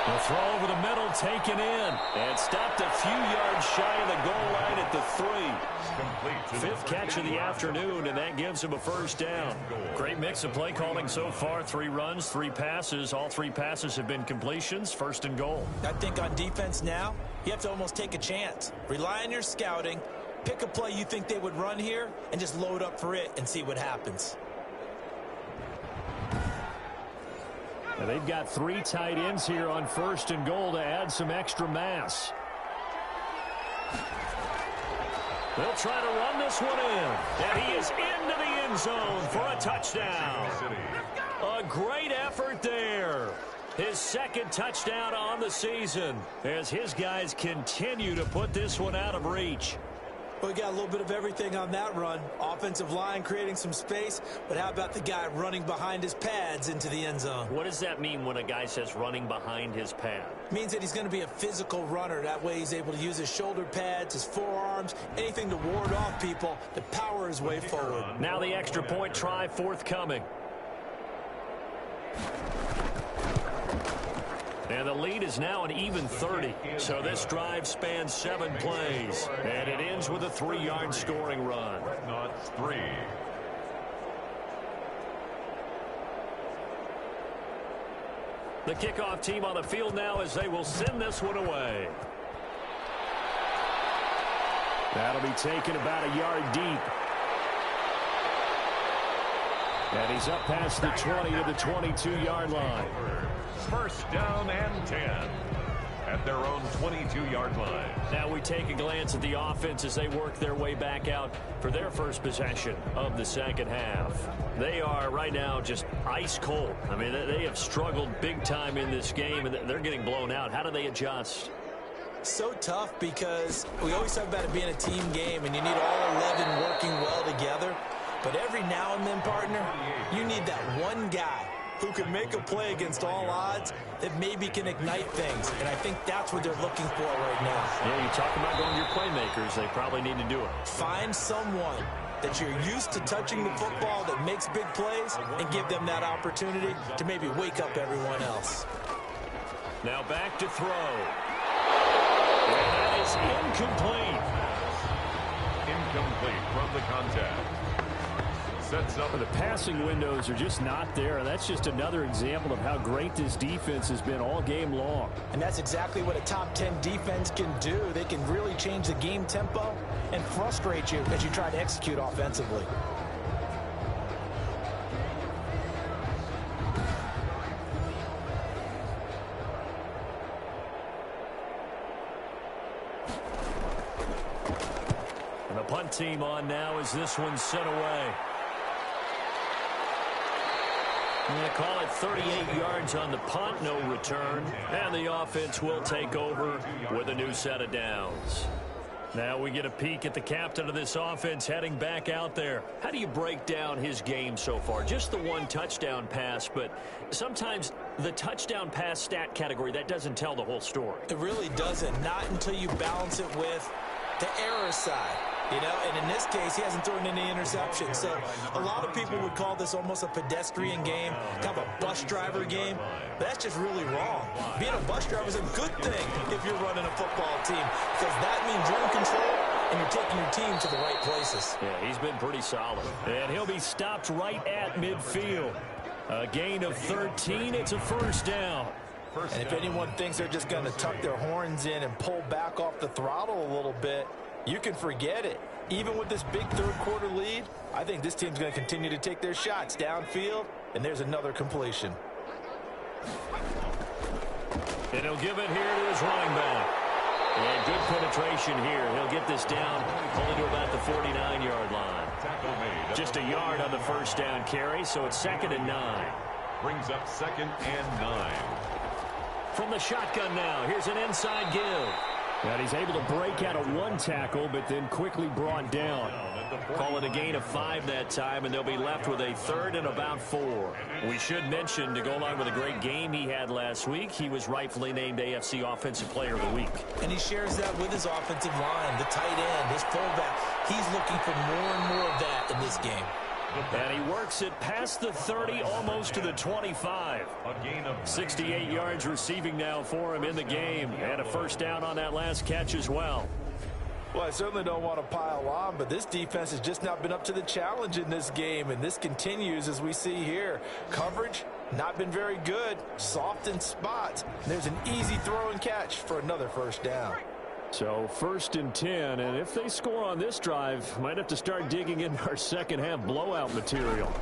The throw over the middle taken in. And stopped a few yards shy of the goal line at the 3. 5th catch of the afternoon, and that gives him a first down. Great mix of play calling so far. 3 runs, 3 passes. All 3 passes have been completions. 1st and goal. I think on defense now, you have to almost take a chance. Rely on your scouting. Pick a play you think they would run here and just load up for it and see what happens. And they've got 3 tight ends here on 1st and goal to add some extra mass. They'll try to run this one in. And he is into the end zone for a touchdown. A great effort there. His 2nd touchdown on the season as his guys continue to put this one out of reach. We got a little bit of everything on that run. Offensive line creating some space, but how about the guy running behind his pads into the end zone? What does that mean when a guy says running behind his pad? It means that he's going to be a physical runner. That way he's able to use his shoulder pads, his forearms, anything to ward off people to power his way forward. Now the extra point try forthcoming. And the lead is now an even 30. So this drive spans 7 plays. And it ends with a 3-yard scoring run. Not 3. The kickoff team on the field now as they will send this one away. That'll be taken about a yard deep. And he's up past the 20 to the 22-yard line. First down and 10 at their own 22-yard line. Now we take a glance at the offense as they work their way back out for their first possession of the second half. They are right now just ice cold. I mean, they have struggled big time in this game, and they're getting blown out. How do they adjust? So tough because we always talk about it being a team game and you need all 11 working well together. But every now and then, partner, you need that one guy who can make a play against all odds that maybe can ignite things. And I think that's what they're looking for right now. Yeah, you talk about going to your playmakers. They probably need to do it. Find someone that you're used to touching the football that makes big plays and give them that opportunity to maybe wake up everyone else. Now back to throw. And that is incomplete. Incomplete from the contact. Sets up. The passing windows are just not there, and that's just another example of how great this defense has been all game long. And that's exactly what a top 10 defense can do. They can really change the game tempo and frustrate you as you try to execute offensively. And the punt team on now as this one's sent away. I'm going to call it 38 yards on the punt, no return. And the offense will take over with a new set of downs. Now we get a peek at the captain of this offense heading back out there. How do you break down his game so far? Just the one touchdown pass, but sometimes the touchdown pass stat category, that doesn't tell the whole story. It really doesn't, not until you balance it with the error side. You know, and in this case, he hasn't thrown any interceptions. So a lot of people would call this almost a pedestrian game, kind of a bus driver game. But that's just really wrong. Being a bus driver is a good thing if you're running a football team, because that means you're in control and you're taking your team to the right places. Yeah, he's been pretty solid. And he'll be stopped right at midfield. A gain of 13. It's a first down. And if anyone thinks they're just going to tuck their horns in and pull back off the throttle a little bit, you can forget it. Even with this big third-quarter lead, I think this team's going to continue to take their shots downfield, and there's another completion. And he'll give it here to his running back. And good penetration here. He'll get this down only to about the 49-yard line. Just a yard on the first down carry, so it's 2nd and 9. Brings up 2nd and 9. From the shotgun now, here's an inside give. And he's able to break out of one tackle, but then quickly brought down. Call it a gain of 5 that time, and they'll be left with a 3rd and about 4. We should mention, to go along with a great game he had last week, he was rightfully named AFC Offensive Player of the Week. And he shares that with his offensive line, the tight end, his fullback. He's looking for more and more of that in this game. And he works it past the 30, almost to the 25. 68 yards receiving now for him in the game. And a first down on that last catch as well. Well, I certainly don't want to pile on, but this defense has just not been up to the challenge in this game, and this continues as we see here. Coverage, not been very good, soft in spots. There's an easy throw and catch for another first down. So 1st and 10, and if they score on this drive, might have to start digging into our second half blowout material.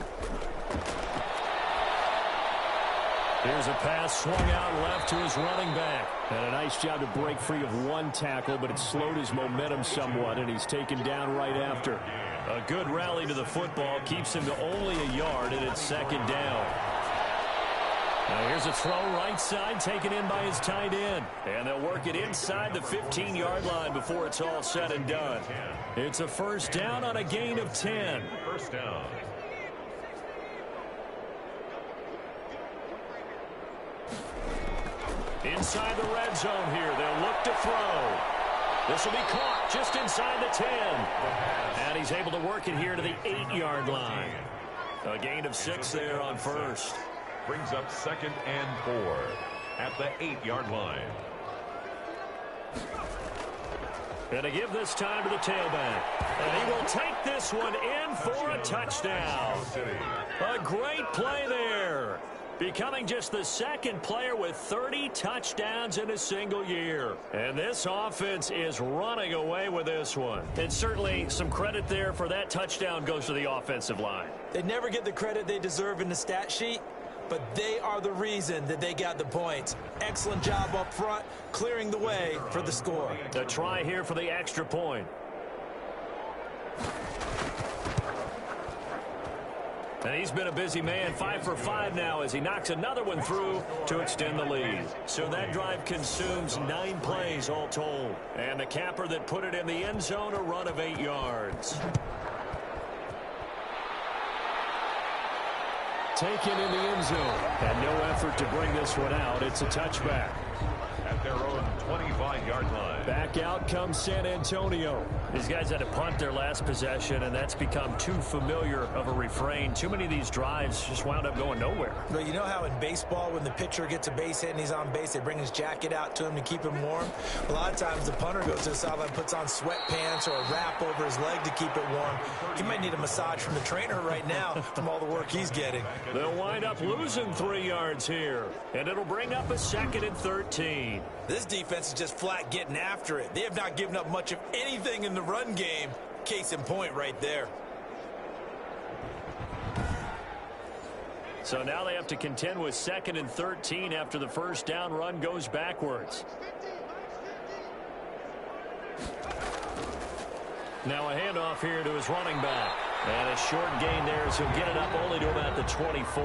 Here's a pass swung out left to his running back. And a nice job to break free of one tackle, but it slowed his momentum somewhat, and he's taken down right after. A good rally to the football keeps him to only a yard, and it's 2nd down. Now here's a throw right side taken in by his tight end. And they'll work it inside the 15-yard line before it's all said and done. It's a first down on a gain of 10. First down. Inside the red zone here. They'll look to throw. This will be caught just inside the 10. And he's able to work it here to the 8-yard line. A gain of 6 there on first. Brings up 2nd and 4 at the 8-yard line. And to give this time to the tailback. And he will take this one in for a touchdown. A great play there. Becoming just the 2nd player with 30 touchdowns in a single year. And this offense is running away with this one. And certainly some credit there for that touchdown goes to the offensive line. They never get the credit they deserve in the stat sheet, but they are the reason that they got the points. Excellent job up front, clearing the way for the score. A try here for the extra point. And he's been a busy man, 5 for 5 now as he knocks another one through to extend the lead. So that drive consumes 9 plays all told. And the capper that put it in the end zone, a run of 8 yards. Taken in the end zone. Had no effort to bring this one out. It's a touchback. At their own 25-yard line. Back out comes San Antonio. These guys had to punt their last possession, and that's become too familiar of a refrain. Too many of these drives just wound up going nowhere. But you know how in baseball, when the pitcher gets a base hit and he's on base, they bring his jacket out to him to keep him warm? A lot of times the punter goes to the sideline, puts on sweatpants or a wrap over his leg to keep it warm. He might need a massage from the trainer right now from all the work he's getting. They'll wind up losing 3 yards here, and it'll bring up a 2nd and 13. This defense is just flat getting after it. They have not given up much of anything in the run game. Case in point right there. So now they have to contend with 2nd and 13 after the first down run goes backwards. Now a handoff here to his running back. And a short gain there, so he'll get it up only to about the 24.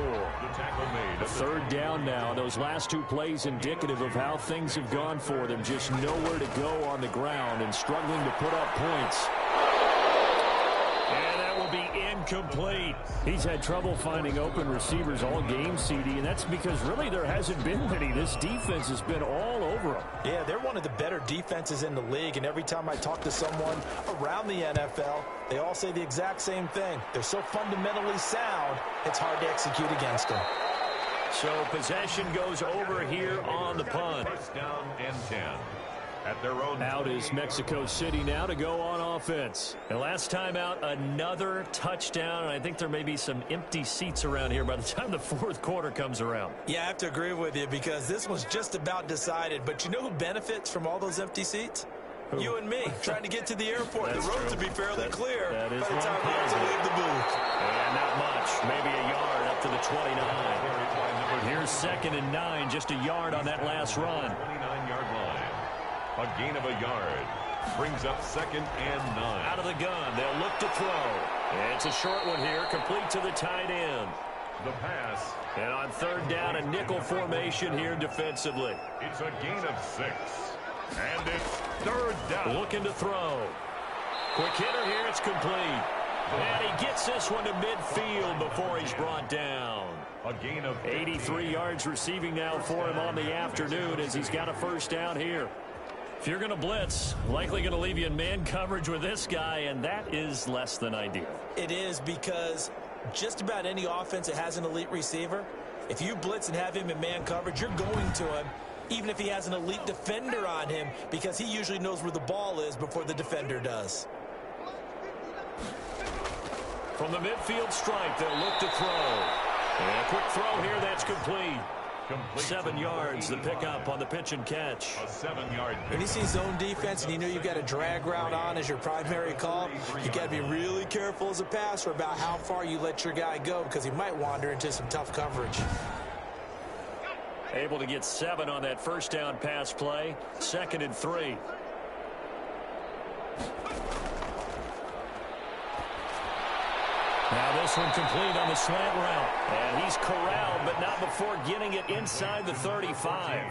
Third down now. Those last 2 plays indicative of how things have gone for them. Just nowhere to go on the ground and struggling to put up points. And that will be incomplete. He's had trouble finding open receivers all game, CD, and that's because really there hasn't been many. This defense has been all over them. Yeah, they're one of the better defenses in the league, and every time I talk to someone around the NFL, they all say the exact same thing. They're so fundamentally sound, it's hard to execute against them. So possession goes over here on the punt. First down and 10. At their own out is Mexico City now to go on offense. And last time out, another touchdown. And I think there may be some empty seats around here by the time the 4th quarter comes around. Yeah, I have to agree with you because this was just about decided. But you know who benefits from all those empty seats? Who? You and me, trying to get to the airport. The roads would be fairly clear by the time we have to leave the booth. And not much. Maybe a yard up to the 29. Here's 2nd and 9, just a yard on that last run. 29-yard line. A gain of a yard. Brings up 2nd and 9. Out of the gun. They'll look to throw. And it's a short one here, complete to the tight end. The pass. And on 3rd down, a nickel formation here defensively. It's a gain of 6. And it's 3rd down. Looking to throw. Quick hitter here. It's complete. And he gets this one to midfield before he's brought down. A gain of 83 yards receiving now for him on the afternoon as he's got a first down here. If you're going to blitz, likely going to leave you in man coverage with this guy, and that is less than ideal. It is because just about any offense that has an elite receiver, if you blitz and have him in man coverage, you're going to him, even if he has an elite defender on him, because he usually knows where the ball is before the defender does. From the midfield stripe, they'll look to throw. And a quick throw here, that's complete. 7 yards, the pickup on the pitch and catch. A 7-yard pick. When you see zone defense and you know you've got a drag route on as your primary call, you got to be really careful as a passer about how far you let your guy go because he might wander into some tough coverage. Able to get 7 on that first down pass play. 2nd and 3. Now this one complete on the slant route. And he's corralled, but not before getting it inside the 35.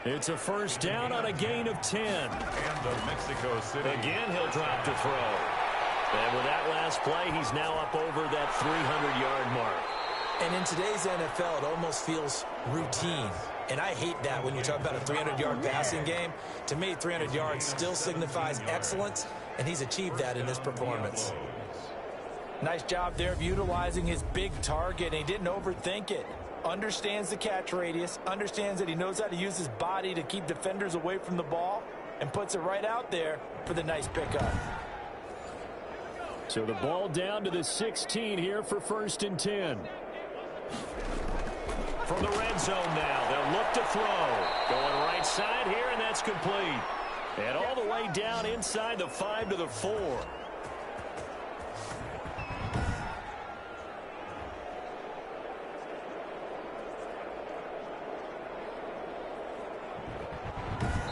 It's a first down on a gain of 10. And the Mexico City. Again, he'll drop to throw. And with that last play, he's now up over that 300-yard mark. And in today's NFL, it almost feels routine. And I hate that when you talk about a 300-yard passing game. To me, 300 yards still signifies excellence, and he's achieved that in this performance. Nice job there of utilizing his big target, and he didn't overthink it. Understands the catch radius, understands that he knows how to use his body to keep defenders away from the ball, and puts it right out there for the nice pickup. So the ball down to the 16 here for 1st and 10. From the red zone now, they'll look to throw. Going right side here, and that's complete. And all the way down inside the 5 to the 4.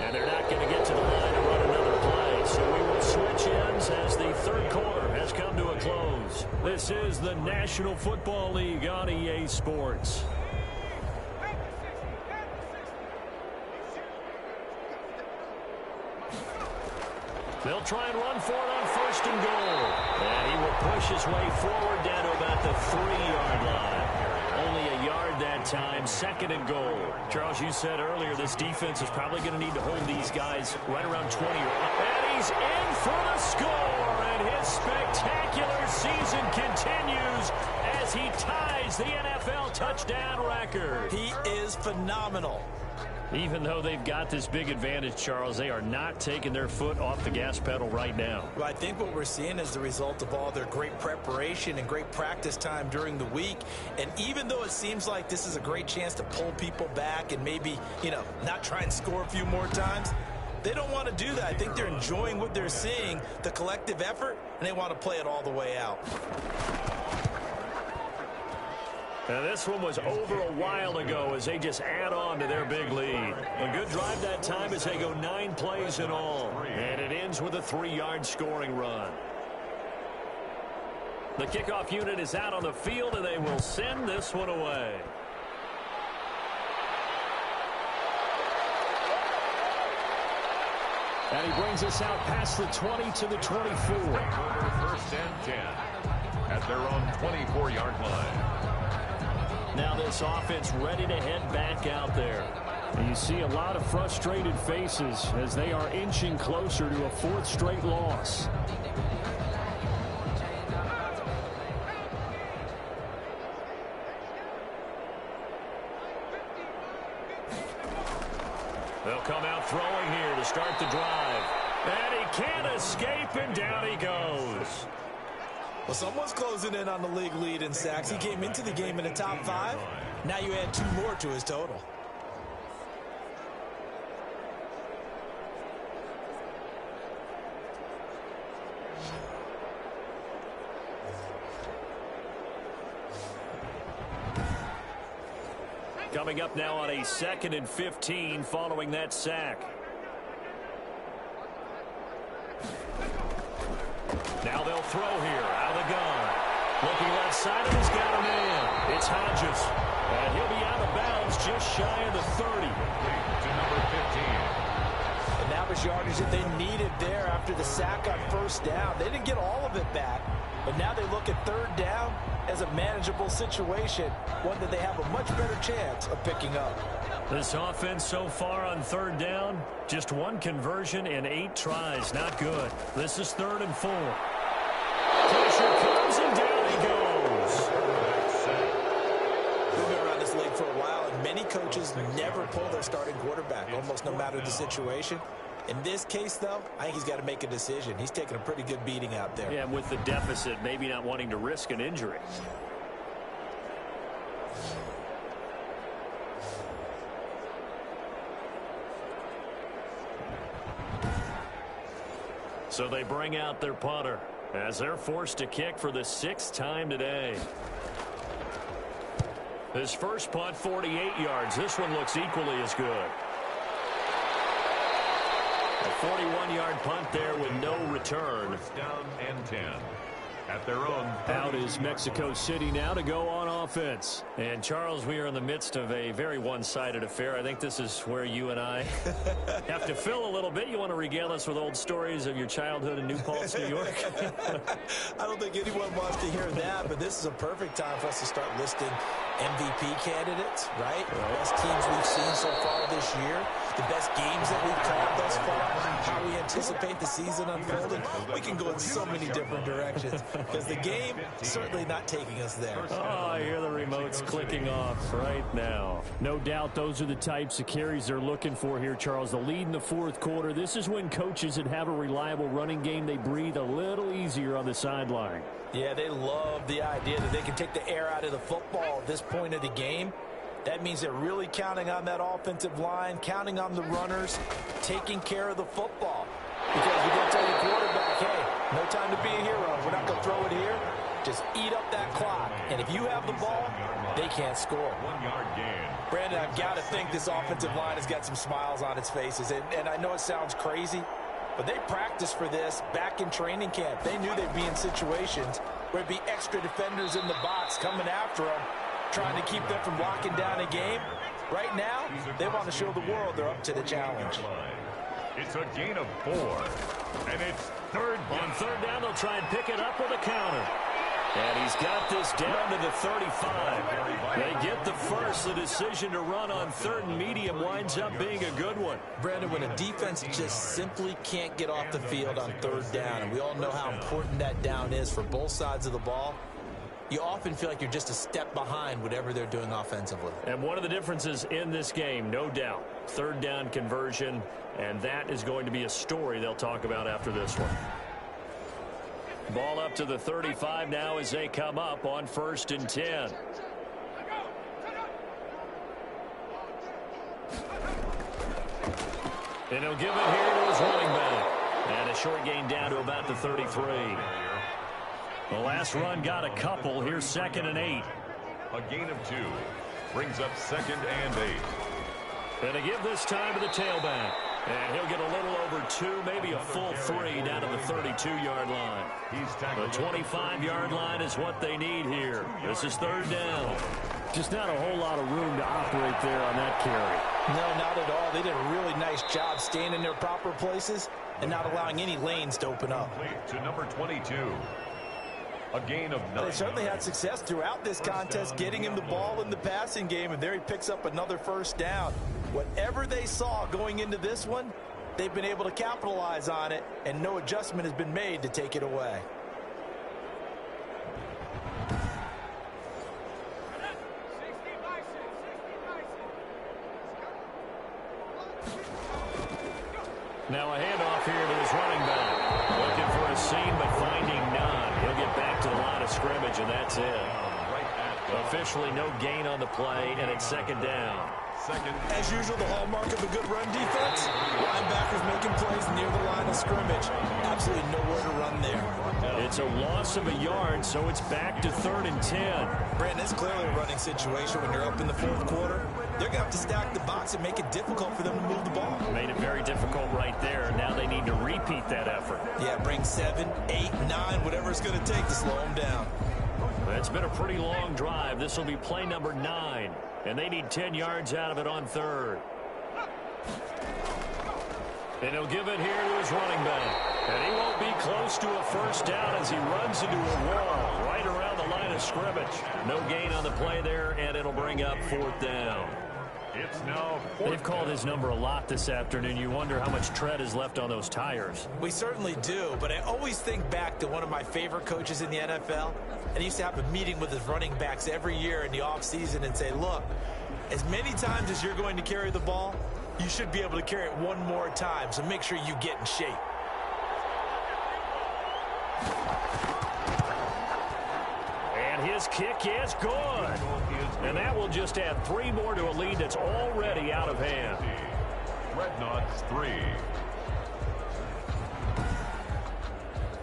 And they're not going to get to the line to run another play. So we will switch ends as the third quarter has come to a close. This is the National Football League on EA Sports. They'll try and run for it on 1st and goal. And he will push his way forward down to about the 3-yard line. Only a yard that time, 2nd and goal. Charles, you said earlier this defense is probably going to need to hold these guys right around 20. And he's in for the score. And his spectacular season continues as he ties the NFL touchdown record. He is phenomenal. Even though they've got this big advantage, Charles, they are not taking their foot off the gas pedal right now. Well, I think what we're seeing is the result of all their great preparation and great practice time during the week. And even though it seems like this is a great chance to pull people back and maybe, not try and score a few more times, they don't want to do that. I think they're enjoying what they're seeing, the collective effort, and they want to play it all the way out. Now this one was over a while ago as they just add on to their big lead. A good drive that time as they go 9 plays in all. And it ends with a 3-yard scoring run. The kickoff unit is out on the field, and they will send this one away. And he brings us out past the 20 to the 24. 1st and 10 at their own 24-yard line. Now this offense ready to head back out there. And you see a lot of frustrated faces as they are inching closer to a 4th straight loss. They'll come out throwing here to start the drive. And he can't escape, and down he goes. Well, someone's closing in on the league lead in sacks. He came into the game in the top 5. Now you add 2 more to his total. Coming up now on a 2nd and 15 following that sack. Now they'll throw here out of the gun. Looking left side, and he's got a man. It's Hodges. And he'll be out of bounds just shy of the 30. To number 15. And that was yardage that they needed there after the sack on 1st down. They didn't get all of it back, but now they look at 3rd down as a manageable situation, one that they have a much better chance of picking up. This offense so far on 3rd down, just 1 conversion and 8 tries. Not good. This is 3rd and 4. Pressure comes, and down he goes. We've been around this league for a while, and many coaches never pull their starting quarterback, almost no matter the situation. In this case, though, I think he's got to make a decision. He's taking a pretty good beating out there. Yeah, with the deficit, maybe not wanting to risk an injury. So they bring out their punter as they're forced to kick for the 6th time today. His first punt, 48 yards. This one looks equally as good. A 41-yard punt there with no return. 1st down and 10. At their own. Out is Mexico City now to go on offense. And, Charles, we are in the midst of a very one-sided affair. I think this is where you and I have to fill a little bit. You want to regale us with old stories of your childhood in New Paltz, New York? I don't think anyone wants to hear that, but this is a perfect time for us to start listing MVP candidates, right? The best teams we've seen so far this year, the best games that we've called thus far, how we anticipate the season unfolding. We can go in so many different directions because the game is certainly not taking us there. Oh, I hear the remotes clicking off right now. No doubt those are the types of carries they're looking for here, Charles. The lead in the 4th quarter. This is when coaches that have a reliable running game, they breathe a little easier on the sideline. Yeah, they love the idea that they can take the air out of the football at this point of the game. That means they're really counting on that offensive line, counting on the runners, taking care of the football. Because we got to tell your quarterback, hey, no time to be a hero. We're not going to throw it here. Just eat up that clock. And if you have the ball, they can't score. 1-yard gain. Brandon, I've got to think this offensive line has got some smiles on its faces. And I know it sounds crazy, But they practiced for this back in training camp. They knew they'd be in situations where it'd be extra defenders in the box coming after them, trying to keep them from locking down a game. Right now, they want to show the world they're up to the challenge. It's a gain of 4, and it's third down. On third down, they'll try and pick it up with a counter. And he's got this down to the 35. They get the first. The decision to run on third and medium winds up being a good one. Brandon, when a defense just simply can't get off the field on third down, and we all know how important that down is for both sides of the ball, you often feel like you're just a step behind whatever they're doing offensively. And one of the differences in this game, no doubt, third down conversion, and that is going to be a story they'll talk about after this one. Ball up to the 35 now as they come up on 1st and 10. And he'll give it here to his running back. And a short gain down to about the 33. The last run got a couple. Here's 2nd and 8. A gain of 2 brings up 2nd and 8. And to give this time to the tailback. And he'll get a little over 2, maybe a full 3 down to the 32-yard line. The 25-yard line is what they need here. This is third down. Just not a whole lot of room to operate there on that carry. No, not at all. They did a really nice job staying in their proper places and not allowing any lanes to open up. To number 22. A gain of 9. They certainly had success throughout this contest getting him the ball in the passing game, and there he picks up another first down. Whatever they saw going into this one, they've been able to capitalize on it, and no adjustment has been made to take it away. Now a handoff here to his running back. Looking for a seam, but finding none. He'll get back to the line of scrimmage, and that's it. Officially no gain on the play, and it's 2nd down. As usual, the hallmark of a good run defense, linebackers making plays near the line of scrimmage. Absolutely nowhere to run there. It's a loss of a yard, so it's back to 3rd and 10. Brandon, it's clearly a running situation when you're up in the 4th quarter. They're going to have to stack the box and make it difficult for them to move the ball. Made it very difficult right there. Now they need to repeat that effort. Yeah, bring 7, 8, 9, whatever it's going to take to slow them down. It's been a pretty long drive. This will be play number 9, and they need 10 yards out of it on third. And he'll give it here to his running back. And he won't be close to a first down as he runs into a wall right around the line of scrimmage. No gain on the play there, and it'll bring up 4th down. It's now They've called his number a lot this afternoon. You wonder how much tread is left on those tires. We certainly do, but I always think back to one of my favorite coaches in the NFL, and he used to have a meeting with his running backs every year in the offseason and say, look, as many times as you're going to carry the ball, you should be able to carry it one more time, so make sure you get in shape. And his kick is good. And that will just add 3 more to a lead that's already out of hand. Dreadnoughts 3.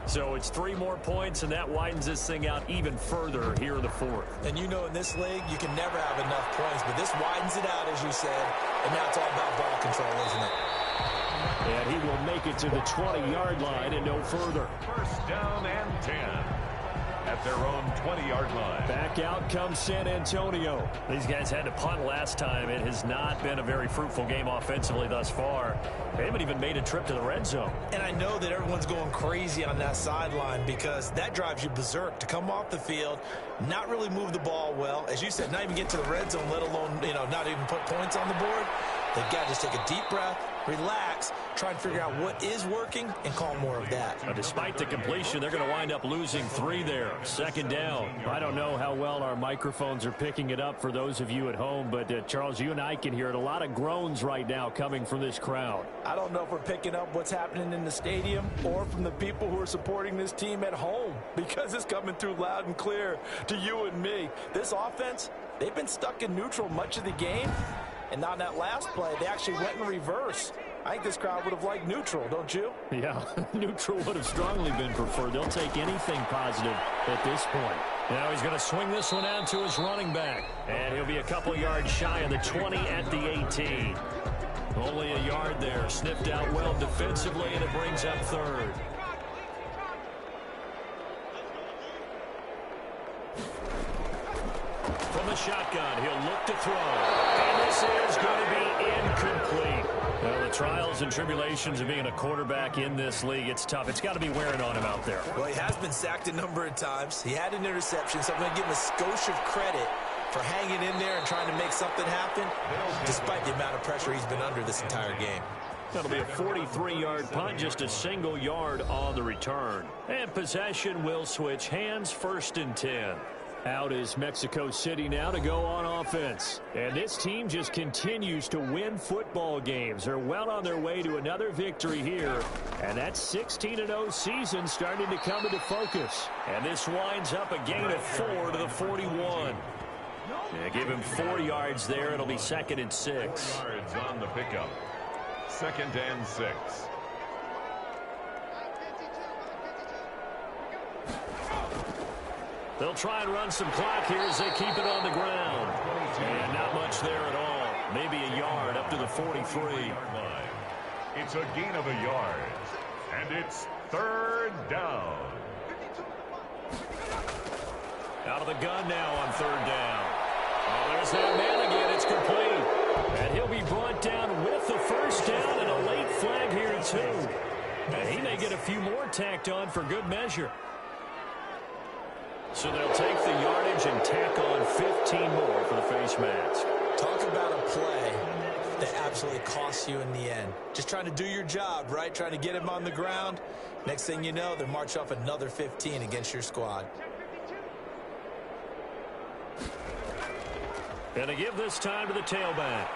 So it's 3 more points, and that widens this thing out even further here in the 4th. And you know in this league, you can never have enough points, but this widens it out, as you said, and now it's all about ball control, isn't it? And he will make it to the 20-yard line and no further. First down and 10 at their own 20-yard line. Back out comes San Antonio. These guys had to punt last time. It has not been a very fruitful game offensively thus far. They haven't even made a trip to the red zone. And I know that everyone's going crazy on that sideline because that drives you berserk to come off the field, not really move the ball well. As you said, not even get to the red zone, let alone, not even put points on the board. They've got to just take a deep breath, relax, try and figure out what is working, and call more of that. Despite the completion, they're going to wind up losing 3 there. 2nd down. I don't know how well our microphones are picking it up for those of you at home, but Charles, you and I can hear it. A lot of groans right now coming from this crowd. I don't know if we're picking up what's happening in the stadium or from the people who are supporting this team at home, because it's coming through loud and clear to you and me. This offense, they've been stuck in neutral much of the game. And on that last play, they actually went in reverse. I think this crowd would have liked neutral, don't you? Yeah, neutral would have strongly been preferred. They'll take anything positive at this point. Now he's going to swing this one out to his running back. And he'll be a couple yards shy of the 20 at the 18. Only a yard there. Sniffed out well defensively, and it brings up third. From the shotgun, he'll look to throw. And this is going to be incomplete. Well, the trials and tribulations of being a quarterback in this league, it's tough. It's got to be wearing on him out there. Well, he has been sacked a number of times. He had an interception, so I'm going to give him a skosh of credit for hanging in there and trying to make something happen, despite the amount of pressure he's been under this entire game. That'll be a 43-yard punt, just a single yard on the return. And possession will switch hands, 1st and 10. Out is Mexico City now to go on offense. And this team just continues to win football games. They're well on their way to another victory here. And that 16-0 season starting to come into focus. And this winds up a gain of 4 to the 41. Yeah, give him 4 yards there. It'll be 2nd and 6. 4 yards on the pickup. 2nd and 6. They'll try and run some clock here as they keep it on the ground. And not much there at all. Maybe a yard up to the 43. It's a gain of a yard. And it's 3rd down. Out of the gun now on 3rd down. Oh, there's that man again. It's complete. And he'll be brought down with the 1st down and a late flag here too. And he may get a few more tacked on for good measure. So they'll take the yardage and tack on 15 more for the face mask. Talk about a play that absolutely costs you in the end. Just trying to do your job, right? Trying to get him on the ground. Next thing you know, they march off another 15 against your squad. And they give this time to the tailback.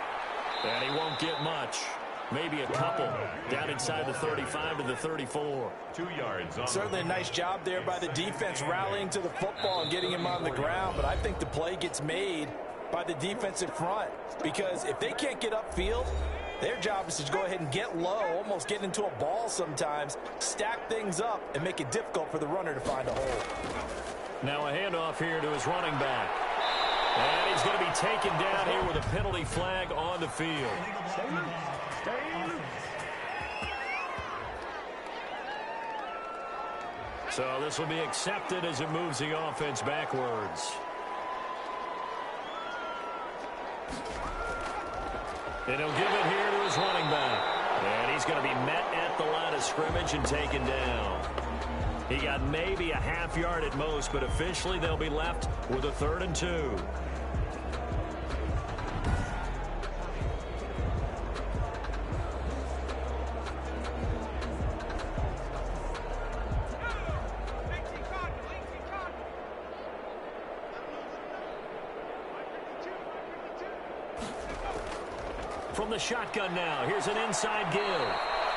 And he won't get much. Maybe a couple. Down inside the 35 to the 34. 2 yards on. Certainly a nice job there by the defense rallying to the football and getting him on the ground. But I think the play gets made by the defensive front. Because if they can't get upfield, their job is to go ahead and get low, almost get into a ball sometimes, stack things up, and make it difficult for the runner to find a hole. Now a handoff here to his running back. And he's going to be taken down here with a penalty flag on the field. So this will be accepted as it moves the offense backwards. And he'll give it here to his running back. And he's going to be met at the line of scrimmage and taken down. He got maybe a half yard at most, but officially they'll be left with a 3rd and 2. From the shotgun now, here's an inside give.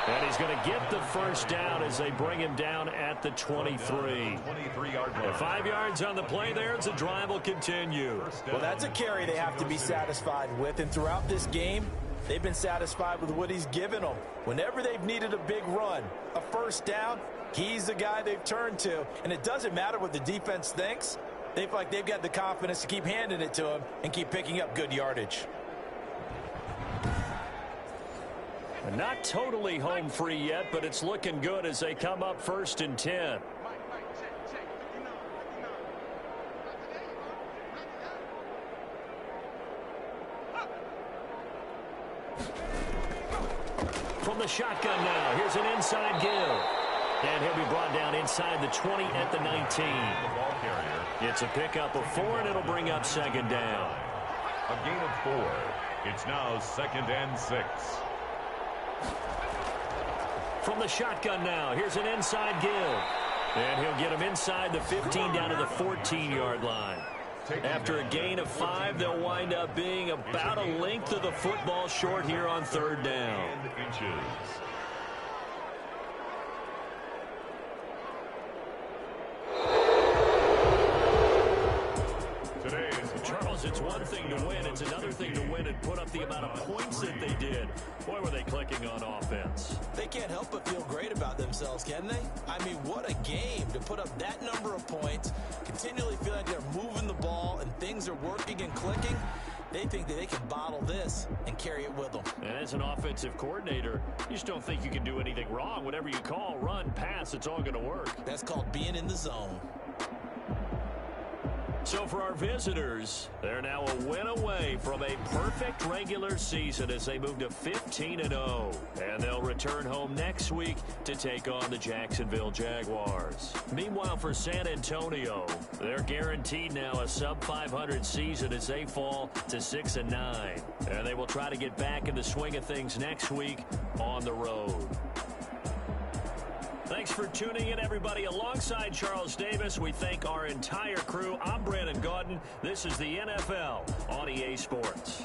And he's going to get the 1st down as they bring him down at the 23. 23-yard line. 5 yards on the play there as the drive will continue. Well, that's a carry they have to be satisfied with. And throughout this game, they've been satisfied with what he's given them. Whenever they've needed a big run, a 1st down, he's the guy they've turned to. And it doesn't matter what the defense thinks. They feel like they've got the confidence to keep handing it to him and keep picking up good yardage. Not totally home free yet, but it's looking good as they come up 1st and 10. From the shotgun now, here's an inside give. And he'll be brought down inside the 20 at the 19. The ball carrier. It's a pickup of 4, and it'll bring up 2nd down. A gain of 4. It's now 2nd and 6. From the shotgun now, here's an inside give. And he'll get him inside the 15 down to the 14-yard line. After a gain of 5, they'll wind up being about a length of the football short here on 3rd down. Charles, it's one thing to win. It's another thing to win and put up the amount of points that they did. Boy, were they clicking on offense. They can't help but feel great about themselves, can they? I mean, what a game to put up that number of points, continually feel like they're moving the ball and things are working and clicking. They think that they can bottle this and carry it with them. And as an offensive coordinator, you just don't think you can do anything wrong. Whatever you call, run, pass, it's all going to work. That's called being in the zone. So for our visitors, they're now a win away from a perfect regular season as they move to 15-0. And they'll return home next week to take on the Jacksonville Jaguars. Meanwhile, for San Antonio, they're guaranteed now a sub-500 season as they fall to 6-9. And they will try to get back in the swing of things next week on the road. Thanks for tuning in, everybody. Alongside Charles Davis, we thank our entire crew. I'm Brandon Gaudin. This is the NFL on EA Sports.